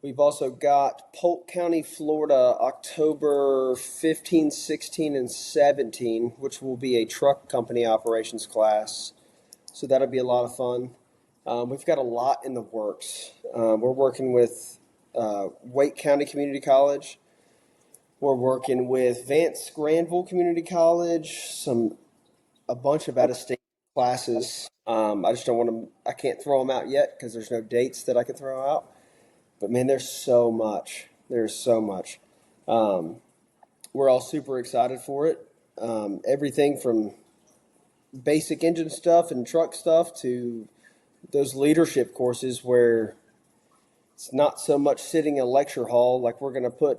We've also got Polk County, Florida, October 15, 16, and 17, which will be a truck company operations class. So that'll be a lot of fun. We've got a lot in the works. We're working with Wake County Community College. We're working with Vance Granville Community College, a bunch of out-of-state classes. I just don't want to. I can't throw them out yet because there's no dates that I can throw out. But man, there's so much. There's so much. We're all super excited for it. Everything from basic engine stuff and truck stuff to those leadership courses where it's not so much sitting in a lecture hall. Like we're going to put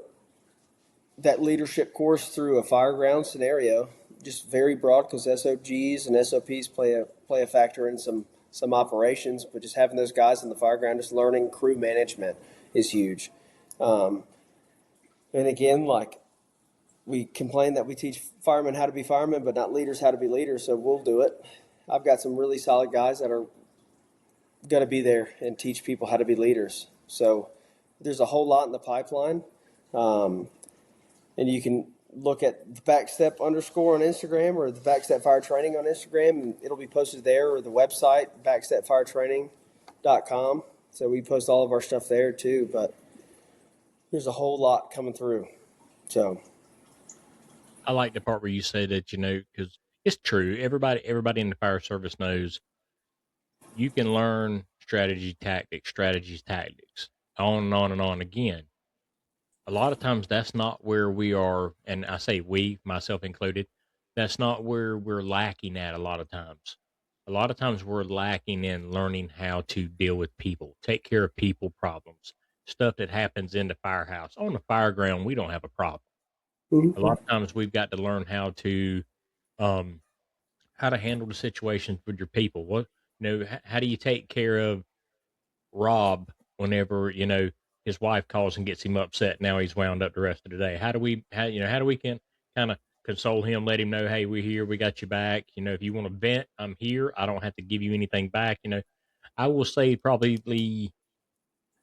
that leadership course through a fireground scenario, just very broad because SOGs and SOPs play a factor in some operations, but just having those guys in the fireground, just learning crew management is huge. And again, like we complain that we teach firemen how to be firemen, but not leaders how to be leaders. So we'll do it. I've got some really solid guys that are going to be there and teach people how to be leaders. So there's a whole lot in the pipeline. And you can look at the Backstep underscore on Instagram or the Backstep Fire Training on Instagram, and it'll be posted there, or the website, backstepfiretraining.com. So we post all of our stuff there too, but there's a whole lot coming through. So I like the part where you say that, because it's true. Everybody in the fire service knows you can learn strategies, tactics, on and on and on again. A lot of times that's not where we are, and I say we, myself included, that's not where we're lacking at a lot of times. A lot of times we're lacking in learning how to deal with people, take care of people problems, stuff that happens in the firehouse. On the fire ground, we don't have a problem. A mm-hmm. lot of times we've got to learn um, how to handle the situations with your people. How do you take care of Rob whenever his wife calls and gets him upset? Now he's wound up the rest of the day. How do we can kind of console him, let him know, hey, we're here, we got you back. If you want to vent, I'm here. I don't have to give you anything back. I will say probably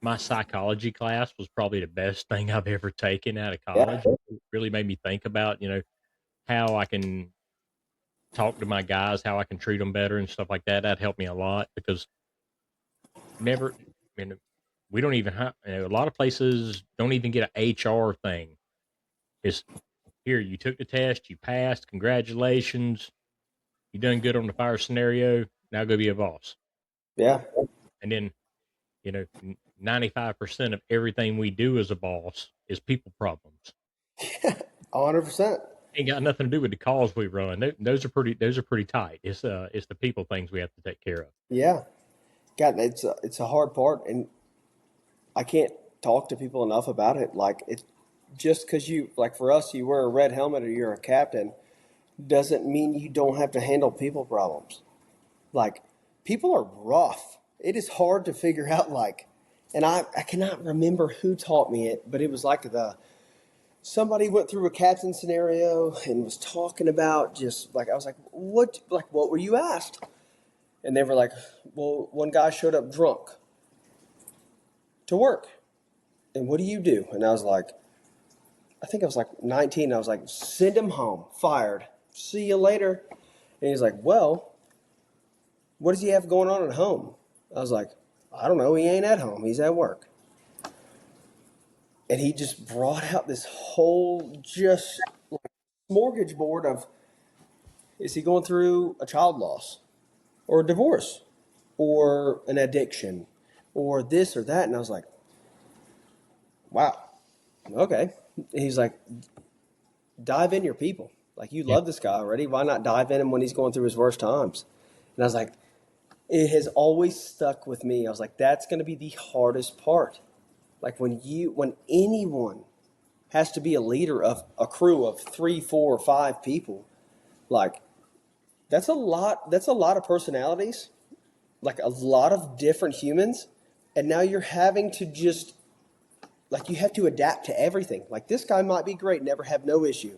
my psychology class was probably the best thing I've ever taken out of Yeah. college. It really made me think about, how I can talk to my guys, how I can treat them better and stuff like that. That helped me a lot because never, we don't even have, a lot of places don't even get an HR thing. It's here, you took the test, you passed, congratulations, you done good on the fire scenario, now go be a boss. Yeah. And then, 95% of everything we do as a boss is people problems. 100%. Ain't got nothing to do with the calls we run. Those are pretty tight. It's the people things we have to take care of. Yeah. God, it's a hard part, and I can't talk to people enough about it. Like, it's just because like for us, you wear a red helmet or you're a captain doesn't mean you don't have to handle people problems. Like, people are rough. It is hard to figure out, like, and I cannot remember who taught me it, but it was like somebody went through a captain scenario and was talking about just like, I was like, what were you asked? And they were like, well, one guy showed up drunk to work. And what do you do? And I was like, I think I was like 19. I was like, send him home, fired. See you later. And he's like, well, what does he have going on at home? I was like, I don't know. He ain't at home. He's at work. And he just brought out this whole just like smorgasbord of, is he going through a child loss or a divorce or an addiction or this or that? And I was like, wow, okay. And he's like, dive in your people. Like, you Yeah. love this guy already. Why not dive in him when he's going through his worst times? And I was like, it has always stuck with me. I was like, that's going to be the hardest part. Like, when anyone has to be a leader of a crew of 3, 4, 5 people, like, that's a lot. That's a lot of personalities, like a lot of different humans. And now you're having to just, like, you have to adapt to everything. Like, this guy might be great, never have no issue.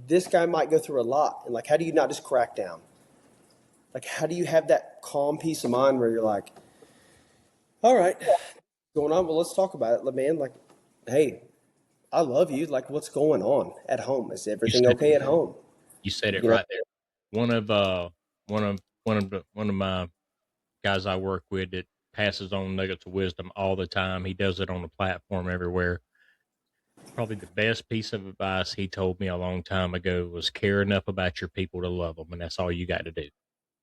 This guy might go through a lot. And, like, how do you not just crack down? Like, how do you have that calm peace of mind where you're like, all right, going on, well, let's talk about it, man. Like, hey, I love you. Like, what's going on at home? Is You everything said okay at home? you said it You know? right there. One of my guys I work with that passes on nuggets of wisdom all the time. He does it on the platform everywhere. Probably the best piece of advice he told me a long time ago was care enough about your people to love them, and that's all you got to do.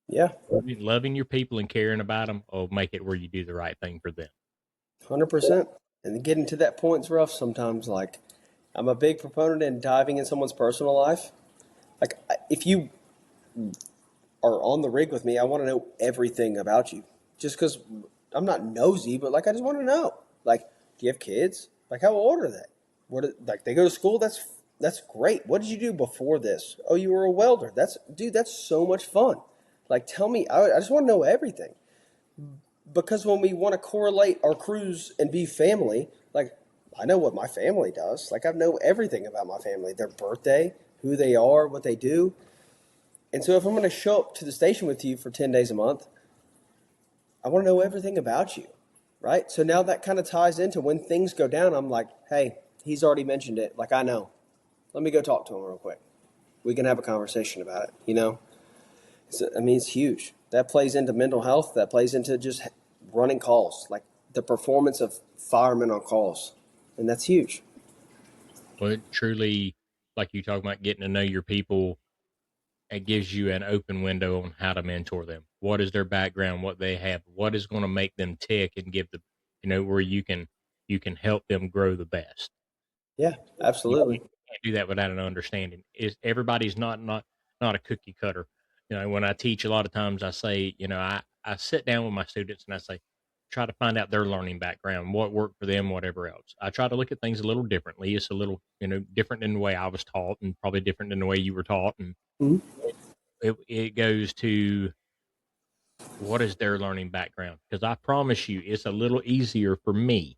Yeah, Loving your people and caring about them will make it where you do the right thing for them. 100%. And getting to that point's rough sometimes. Like, I'm a big proponent in diving in someone's personal life. Like, if you are on the rig with me, I want to know everything about you. Just because I'm not nosy, but like, I just want to know. Like, do you have kids? Like, how old are they? Like, they go to school? That's great. What did you do before this? Oh, you were a welder. That's so much fun. Like, tell me. I just want to know everything. Because when we want to correlate our crews and be family, like, I know what my family does. Like, I know everything about my family, their birthday, who they are, what they do. And so if I'm going to show up to the station with you for 10 days a month, I want to know everything about you, right? So now that kind of ties into when things go down, I'm like, hey, he's already mentioned it. Like, I know. Let me go talk to him real quick. We can have a conversation about it, you know? It's huge. That plays into mental health. That plays into just running calls, like the performance of firemen on calls. And that's huge. Well, it truly, like you talk about getting to know your people, it gives you an open window on how to mentor them. What is their background? What they have? What is going to make them tick and give where you can help them grow the best. Yeah, You absolutely. can't do that without an understanding. Is everybody's not a cookie cutter. When I teach, a lot of times I say, I sit down with my students and I say, try to find out their learning background, what worked for them, whatever else. I try to look at things a little differently. It's a little, different than the way I was taught, and probably different than the way you were taught. And Mhm. it goes to what is their learning background? Because I promise you, it's a little easier for me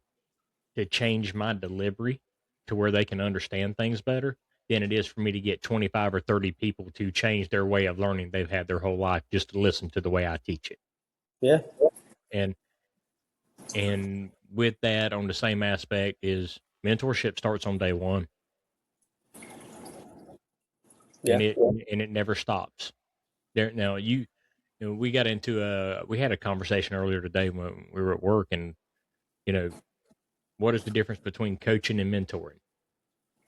to change my delivery to where they can understand things better than it is for me to get 25 or 30 people to change their way of learning they've had their whole life just to listen to the way I teach it. Yeah. And with that, on the same aspect, is mentorship starts on day one. Yeah. And it never stops. There now, we got into we had a conversation earlier today when we were at work, and what is the difference between coaching and mentoring?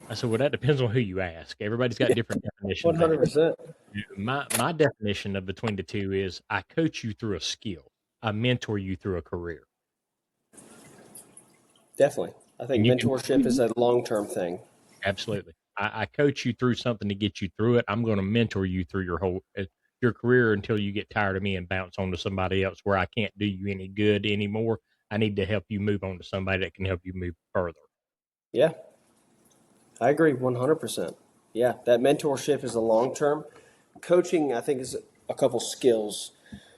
I said, well, that depends on who you ask. Everybody's got different definitions of it. 100%. My definition of between the two is I coach you through a skill. I mentor you through a career. Definitely. I think And you can mentorship is a long-term thing. absolutely. I coach you through something to get you through it. I'm going to mentor you through your career until you get tired of me and bounce on to somebody else where I can't do you any good anymore. I need to help you move on to somebody that can help you move further. Yeah. I agree 100%. Yeah, that mentorship is a long-term. Coaching, I think, is a couple skills.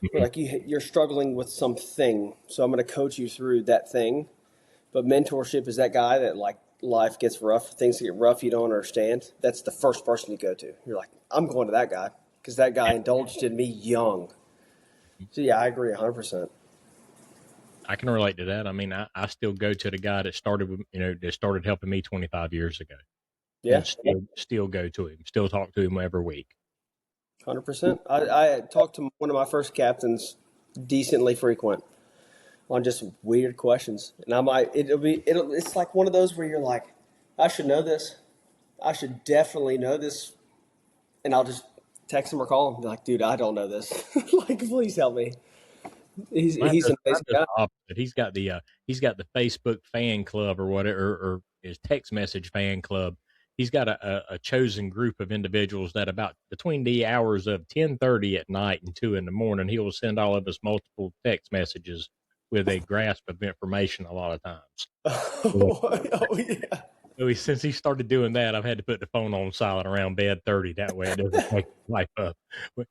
Mhm. Like you're struggling with something, so I'm going to coach you through that thing. But mentorship is that guy that, like, life gets rough, things get rough, you don't understand. That's the first person you go to. You're like, I'm going to that guy because that guy indulged in me young. So yeah, I agree 100%. I can relate to that. I mean, I still go to the guy that started with, that started helping me 25 years ago, Yeah, and still go to him, still talk to him every week. 100%. I talked to one of my first captains decently frequent on just weird questions, and I might it's like one of those where you're like, I should know this, I should definitely know this, and I'll just text him or call him and be like, dude, I don't know this. Like, please help me. He's an Mine amazing does guy. the opposite. He's got the Facebook fan club or whatever, or his text message fan club. He's got a chosen group of individuals that about between the hours of 10:30 at night and 2 in the morning, he will send all of us multiple text messages with a grasp of information a lot of times. Oh yeah. So since he started doing that, I've had to put the phone on silent around bed 30. That way it doesn't wake my wife up.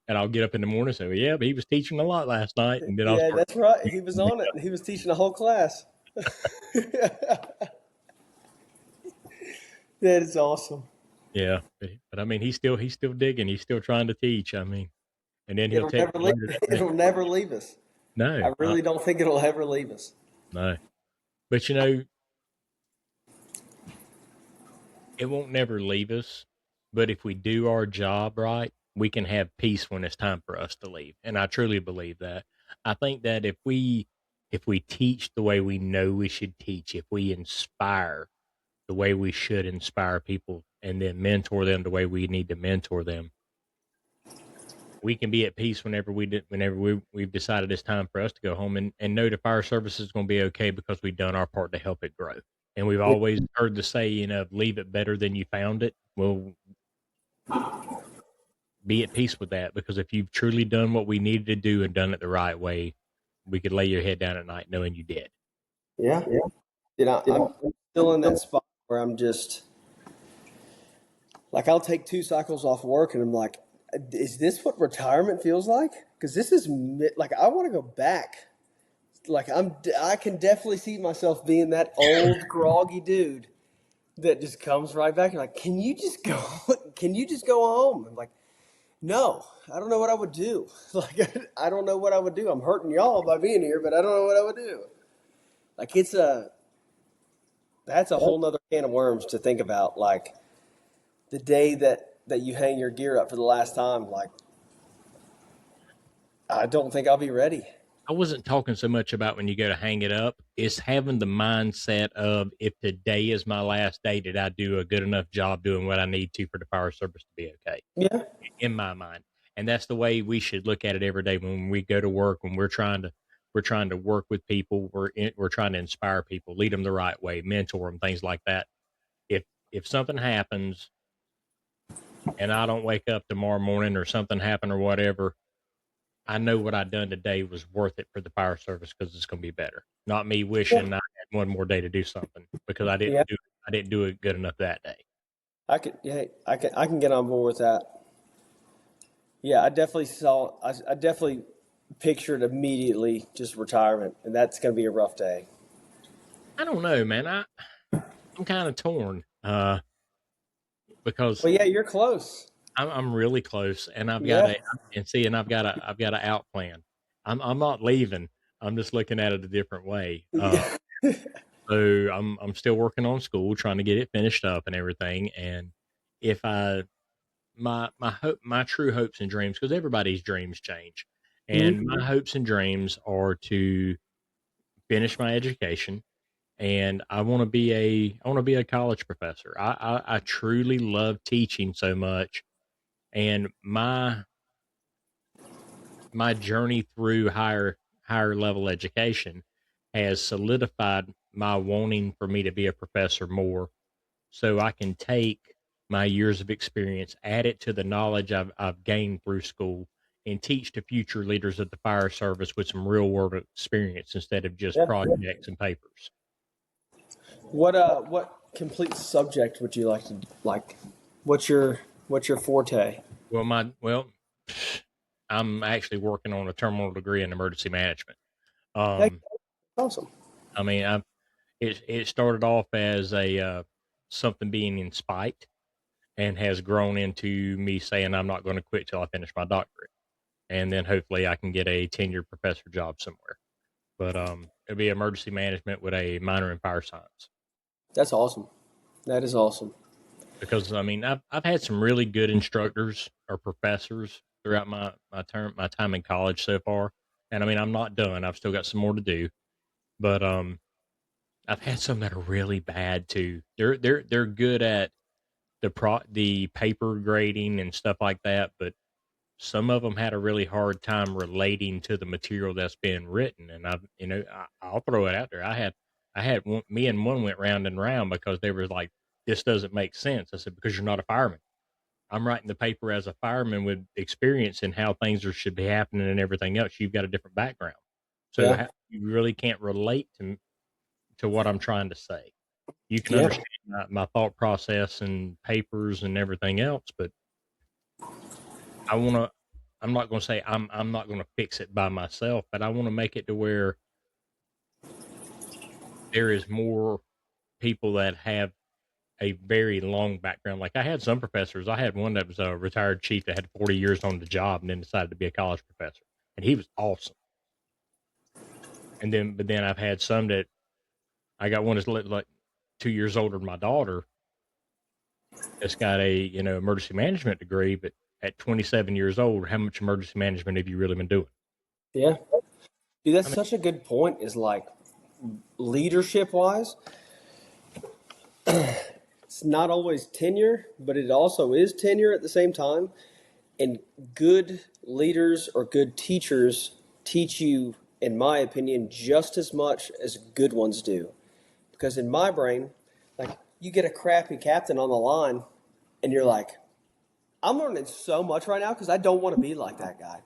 And I'll get up in the morning and say, well, yeah, but he was teaching a lot last night. And then I'll Yeah, start. that's right. He was on it. He was teaching a whole class. That is awesome. Yeah. But I mean, he's still digging. He's still trying to teach. I mean, and then he'll It'll text never me leave. later that day. It'll never leave us. No, I really don't think it'll ever leave us. no. But it won't never leave us. But if we do our job right, we can have peace when it's time for us to leave. And I truly believe that. I think that if we teach the way we know we should teach, if we inspire the way we should inspire people, and then mentor them the way we need to mentor them, we can be at peace we've decided it's time for us to go home, and know the fire service is going to be okay because we've done our part to help it grow. And we've Yeah, always heard the saying of leave it better than you found it. Well, be at peace with that, because if you've truly done what we needed to do and done it the right way, we could lay your head down at night knowing you did. yeah. I'm still in that spot where I'm just like, I'll take 2 cycles off work, and I'm like, is this what retirement feels like? Because this is like, I want to go back. Like, I can definitely see myself being that old groggy dude that just comes right back. You're like, can you just go? Can you just go home? I'm like, no, I don't know what I would do. Like, I don't know what I would do. I'm hurting y'all by being here, but I don't know what I would do. Like, that's a whole nother can of worms to think about. Like, the day that you hang your gear up for the last time, like, I don't think I'll be ready. I wasn't talking so much about when you go to hang it up. It's having the mindset of, if today is my last day, did I do a good enough job doing what I need to for the fire service to be okay? Yeah, In my mind. And that's the way we should look at it every day when we go to work, when we're trying to work with people, we're trying to inspire people, lead them the right way, mentor them, things like that. If something happens and I don't wake up tomorrow morning, or something happened or whatever, I know what I done today was worth it for the fire service, because it's going to be better. Not me yeah, wishing I had one more day to do something because yeah. I didn't do it good enough that day. Yeah, I can get on board with that. Yeah, I definitely pictured immediately just retirement, and that's going to be a rough day. I don't know, man. I'm kind of torn. because Well, yeah, you're close. I'm really close, and Yeah. I've got a out plan. I'm not leaving. I'm just looking at it a different way. Yeah. So I'm still working on school, trying to get it finished up and everything. And if I my true hopes and dreams, because everybody's dreams change, and Mhm. my hopes and dreams are to finish my education, and I want to be a college professor. I truly love teaching so much, and my journey through higher level education has solidified my wanting for me to be a professor more, so I can take my years of experience, add it to the knowledge I've gained through school, and teach to future leaders of the fire service with some real world experience instead of just Yeah. projects and papers. What complete subject would you like to like? What's your what's your forte? Well, I'm actually working on a terminal degree in emergency management. Hey, Um, awesome. I mean, it started off as a something being in spite, and has grown into me saying I'm not going to quit till I finish my doctorate, and then hopefully I can get a tenured professor job somewhere. But it'll be emergency management with a minor in fire science. That's awesome. That is awesome. Because I mean, I've had some really good instructors or professors throughout my time in college so far, and I mean I'm not done. I've still got some more to do, but I've had some that are really bad too. They're good at the paper grading and stuff like that, but some of them had a really hard time relating to the material that's being written. And I'll throw it out there. Me and one went round and round because they were like, "This doesn't make sense." I said, "Because you're not a fireman. I'm writing the paper as a fireman with experience in how things should be happening and everything else. You've got a different background, so Yeah. you really can't relate to what I'm trying to say. You can Yeah. understand my thought process and papers and everything else, but I want to. I'm not going to say I'm not going to fix it by myself, but I want to make it to where there is more people that have a very long background. Like I had some professors. I had one that was a retired chief that had 40 years on the job and then decided to be a college professor, and he was awesome. But then I've had some that I got one that's like 2 years older than my daughter, that's got a emergency management degree, but at 27 years old, how much emergency management have you really been doing? Yeah. Dude, that's I mean, such a good point. Is like leadership wise, it's not always tenure, but it also is tenure at the same time. And good leaders or good teachers teach you, in my opinion, just as much as good ones do. Because in my brain, like you get a crappy captain on the line, and you're like, I'm learning so much right now because I don't want to be like that guy.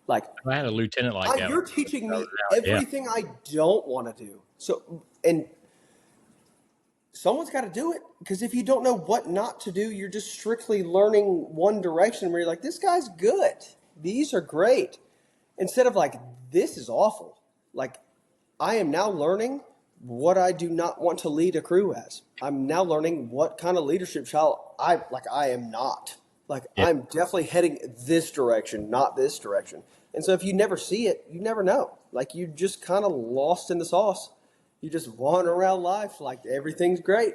Like, I had a lieutenant like that when you're I teaching started me out. Yeah, everything I don't want to do. So, and someone's got to do it because if you don't know what not to do, you're just strictly learning one direction where you're like, this guy's good. These are great. Instead of like, this is awful. Like, I am now learning what I do not want to lead a crew as. I'm now learning what kind of leadership style I am not. Like yeah, I'm definitely heading this direction, not this direction. And so if you never see it, you never know. Like you're just kind of lost in the sauce. You just wander around life like everything's great.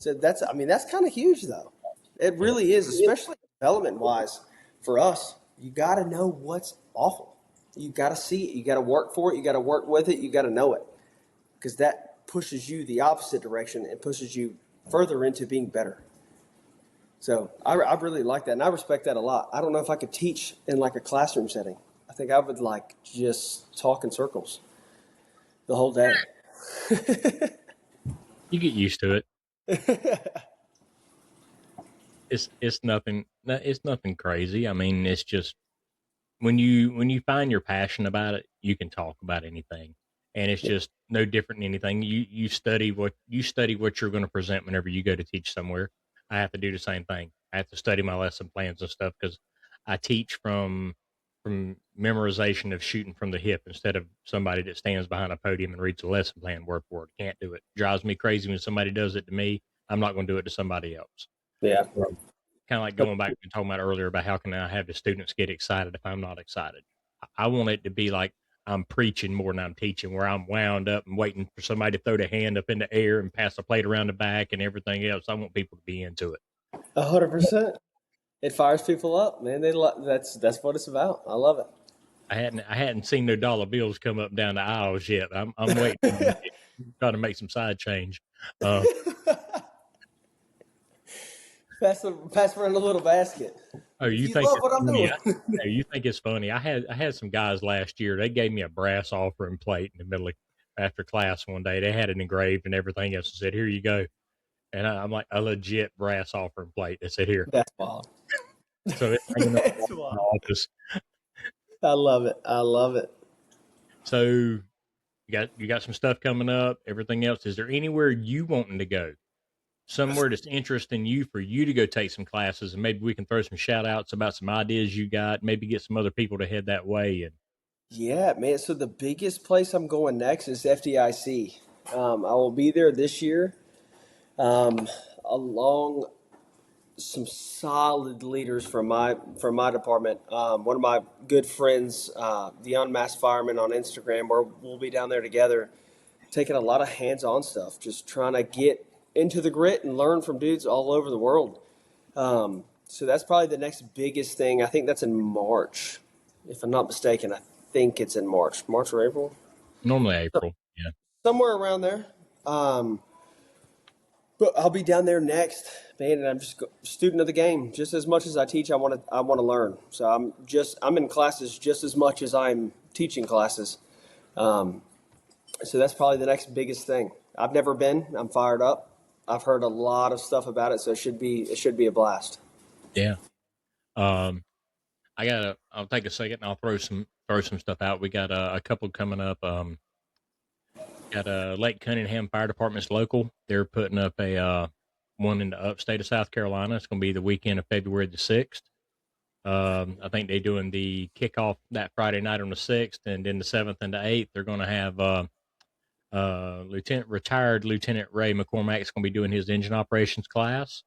So that's kind of huge though. It yeah. really is, especially development wise for us. You got to know what's awful. You got to see it. You got to work for it. You got to work with it. You got to know it because that pushes you the opposite direction and pushes you further into being better. So I really like that, and I respect that a lot. I don't know if I could teach in like a classroom setting. I think I would like just talk in circles the whole day. You get used to it. It's nothing. It's nothing crazy. I mean, it's just when you find your passion about it, you can talk about anything, and it's just no different than anything. You study what you're going to present whenever you go to teach somewhere. I have to do the same thing. I have to study my lesson plans and stuff because I teach from memorization of shooting from the hip instead of somebody that stands behind a podium and reads a lesson plan word for word. Can't do it. Drives me crazy when somebody does it to me. I'm not going to do it to somebody else. Yeah. Kind of like going back to talking about earlier about how can I have the students get excited if I'm not excited. I want it to be like I'm preaching more than I'm teaching, where I'm wound up and waiting for somebody to throw the hand up in the air and pass the plate around the back and everything else. I want people to be into it. 100%. It fires people up, man. That's what it's about. I love I hadn't seen no dollar bills come up and down the aisles yet. I'm waiting for them it. to try to make some side change. Uh, Pass around a little basket. oh, If you you think love it's what I'm funny? doing. Oh, you think it's funny? I had some guys last year. They gave me a brass offering plate in the middle of after class one day. They had it engraved and everything else. And said, "Here you go." And I'm like, a legit brass offering plate. They said, "Here." That's wild. So it's hanging up That's in the wild. office. I love it. I love it. So you got some stuff coming up. Everything else. Is there anywhere you wanting to go? Somewhere that's interesting you for you to go take some classes, and maybe we can throw some shout outs about some ideas you got. Maybe get some other people to head that way. And Yeah, man. So the biggest place I'm going next is FDIC. I will be there this year, um, along some solid leaders from my department. One of my good friends, the Unmasked Fireman on Instagram, where we'll be down there together, taking a lot of hands-on stuff, just trying to get into the grit and learn from dudes all over the world. So that's probably the next biggest thing. I think that's in March, if I'm not mistaken. I think it's in March or April, normally April. Yeah. somewhere around there. Um, but I'll be down there next, man, and I'm just a student of the game. Just as much as I teach, I want to learn. So I'm in classes just as much as I'm teaching classes. Um, so that's probably the next biggest thing. I've never been. I'm fired up. I've heard a lot of stuff about it, so it should be a blast. Yeah. Um, I'll take a second and I'll throw some stuff out. We got a couple coming up. Got Lake Cunningham Fire Department's local. They're putting up a one in the upstate of South Carolina. It's going to be the weekend of February the 6th. I think they're doing the kickoff that Friday night on the 6th, and then the 7th and the 8th they're going to have retired Lieutenant Ray McCormack is going to be doing his engine operations class.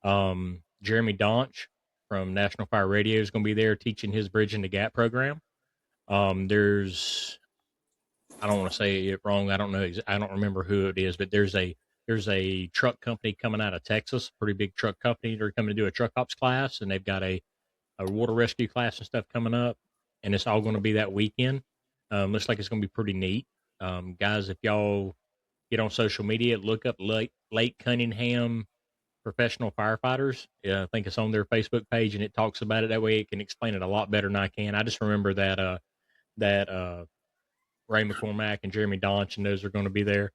Jeremy Donch from National Fire Radio is going to be there teaching his Bridging the Gap program. There's I don't want to say it wrong. I don't know. I don't remember who it is, but there's a truck company coming out of Texas, pretty big truck company. They're coming to do a truck ops class, and they've got a water rescue class and stuff coming up, and it's all going to be that weekend. Looks like it's going to be pretty neat. Guys, if y'all get on social media, look up Lake Cunningham professional firefighters. Yeah, I think it's on their Facebook page, and it talks about it. That way, it can explain it a lot better than I can. I just remember that Ray McCormack and Jeremy Donch and those are going to be there.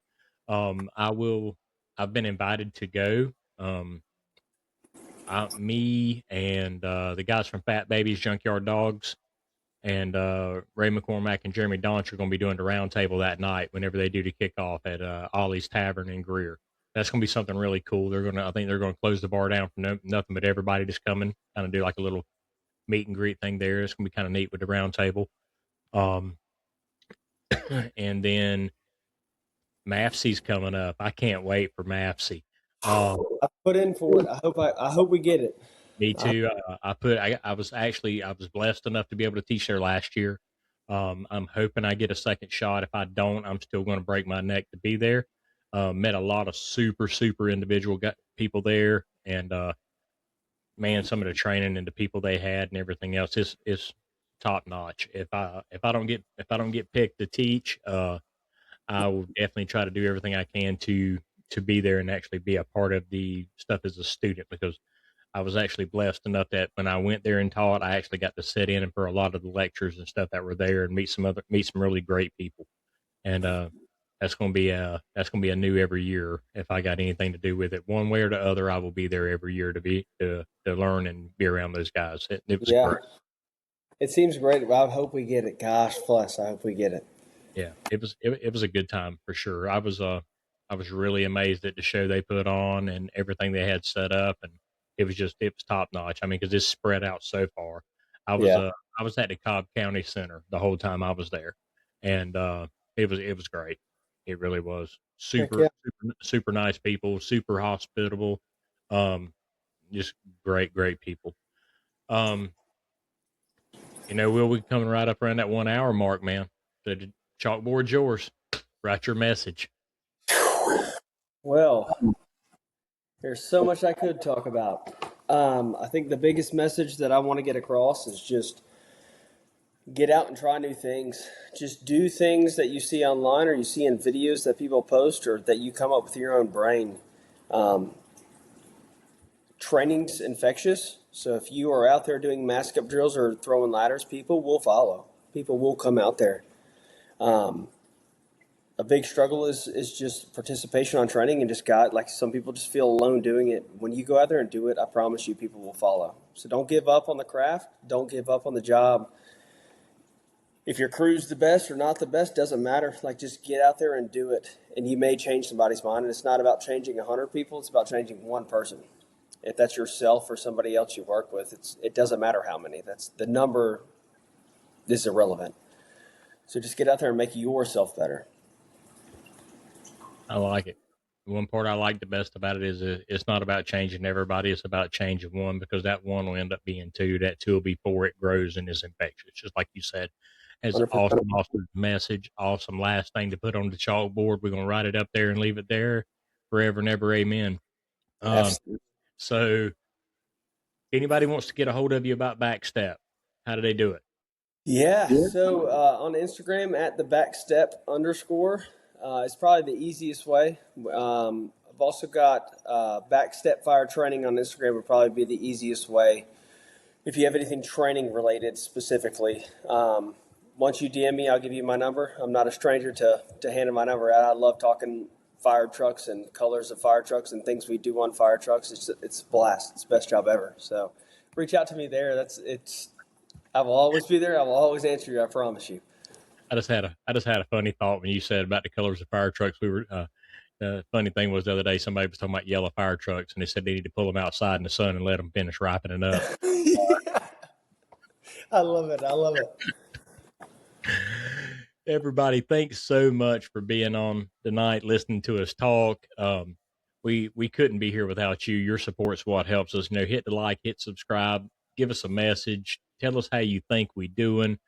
I will. I've been invited to go. Me and the guys from Fat Babies Junkyard Dogs and Ray McCormack and Jeremy Donch are going to be doing the round table that night whenever they do the kickoff at Ollie's Tavern in Greer. That's going to be something really cool. I think they're going to close the bar down for nothing but everybody just coming, kind of do like a little meet and greet thing there. It's going to be kind of neat with the round table. Um, and then MAFC's coming up. I can't wait for MAFC. Um, I put in for it. I hope we get it. Me Uh, too. I was blessed enough to be able to teach there last year. I'm hoping I get a second shot. If I don't, I'm still going to break my neck to be there. Met a lot of super individual people there, and man, some of the training and the people they had and everything else is top notch. If I don't get picked to teach, I will definitely try to do everything I can to be there and actually be a part of the stuff as a student, because I was actually blessed enough that when I went there and taught, I actually got to sit in and for a lot of the lectures and stuff that were there and meet some really great people. And that's gonna be a new every year. If I got anything to do with it, one way or the other, I will be there every year to learn and be around those guys. It was yeah, great. it seems great. But I hope we get it. Gosh, bless. I hope we get it. Yeah, it was a good time for sure. I was really amazed at the show they put on and everything they had set up, and it was top notch. I mean, because it's spread out so far. I was Yeah. uh I was at the Cobb County Center the whole time I was there, and it was great. It really was Heck super yeah. super super nice people, super hospitable. Um, just great people. Will we coming right up around that 1 hour mark, man? The chalkboard's yours. Write your message. Well, there's so much I could talk about. I think the biggest message that I want to get across is just get out and try new things. Just do things that you see online or you see in videos that people post or that you come up with your own brain. Um, Training's infectious. So if you are out there doing mask up drills or throwing ladders, people will follow. People will come out there. Um, a big struggle is just participation on training and just like some people just feel alone doing it. When you go out there and do it, I promise you people will follow. So don't give up on the craft. Don't give up on the job. If your crew's the best or not the best, doesn't matter. Like, just get out there and do it. And you may change somebody's mind. And it's not about changing 100 people. It's about changing one person. If that's yourself or somebody else you work with, it doesn't matter how many. That's the number is irrelevant. So just get out there and make yourself better. I like it. The one part I like the best about it is it's not about changing everybody. It's about changing one, because that one will end up being two. That two will be four. It grows and is infectious, just like you said. As an 100%. awesome message, awesome last thing to put on the chalkboard. We're going to write it up there and leave it there forever and ever. Amen. Absolutely. So anybody wants to get a hold of you about Backstep, how do they do it? Yeah. So on Instagram at the backstep _ it's probably the easiest way. I've also got Backstep Fire Training on Instagram would probably be the easiest way if you have anything training related specifically. Once you DM me, I'll give you my number. I'm not a stranger to handing my number out. I love talking fire trucks and colors of fire trucks and things we do on fire trucks. It's a blast. It's the best job ever. So reach out to me there. I will always be there. I will always answer you. I promise you. I just had a funny thought when you said about the colors of fire trucks. The funny thing was the other day somebody was talking about yellow fire trucks, and they said they need to pull them outside in the sun and let them finish ripening up. Yeah. I love it. I love it. Everybody, thanks so much for being on tonight, listening to us talk. We couldn't be here without you. Your support's what helps us. Hit the like, hit subscribe, give us a message, tell us how you think we doing.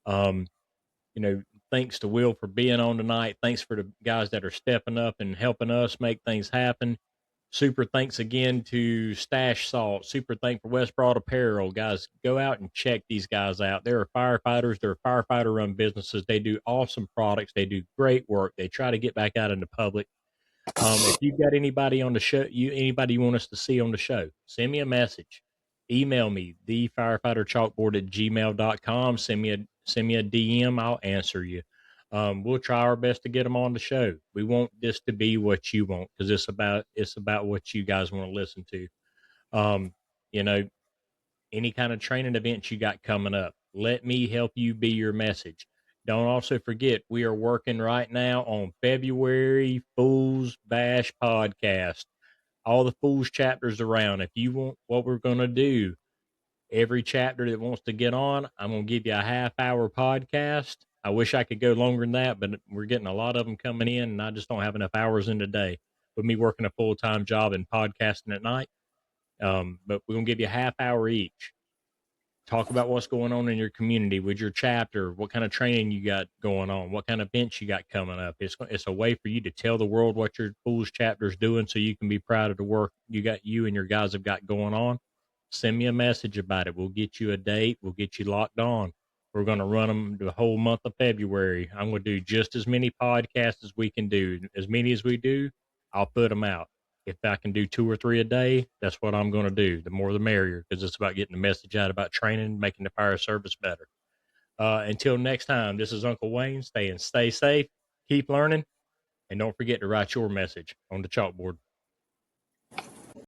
Um, Thanks to Will for being on tonight. Thanks for the guys that are stepping up and helping us make things happen. Super thanks again to Stash Salt. Super thank for West Broad Apparel. Guys, go out and check these guys out. They're firefighters. They're firefighter run businesses. They do awesome products. They do great work. They try to get back out in the public. If you've got anybody on the show, anybody you want us to see on the show, send me a message. Email me, thefirefighterchalkboard@gmail.com. Send me a DM. I'll answer you. We'll try our best to get them on the show. We want this to be what you want, because it's about what you guys want to listen to. Um, you know, any kind of training events you got coming up, let me help you be your message. Don't also forget, we are working right now on February Fool's Bash podcast. All the Fool's chapters around. If you want what we're going to do, every chapter that wants to get on, I'm going to give you a half-hour podcast. I wish I could go longer than that, but we're getting a lot of them coming in, and I just don't have enough hours in the day with me working a full-time job and podcasting at night. But we're going to give you a half hour each. Talk about what's going on in your community with your chapter, what kind of training you got going on, what kind of events you got coming up. It's a way for you to tell the world what your Fools chapter is doing, so you can be proud of the work you and your guys have got going on. Send me a message about it. We'll get you a date. We'll get you locked on. We're going to run them the whole month of February. I'm going to do just as many podcasts as we can do. As many as we do, I'll put them out. If I can do 2 or 3 a day, that's what I'm going to do. The more the merrier, because it's about getting the message out about training, making the fire service better. Until next time, this is Uncle Wayne. Stay safe, keep learning, and don't forget to write your message on the chalkboard.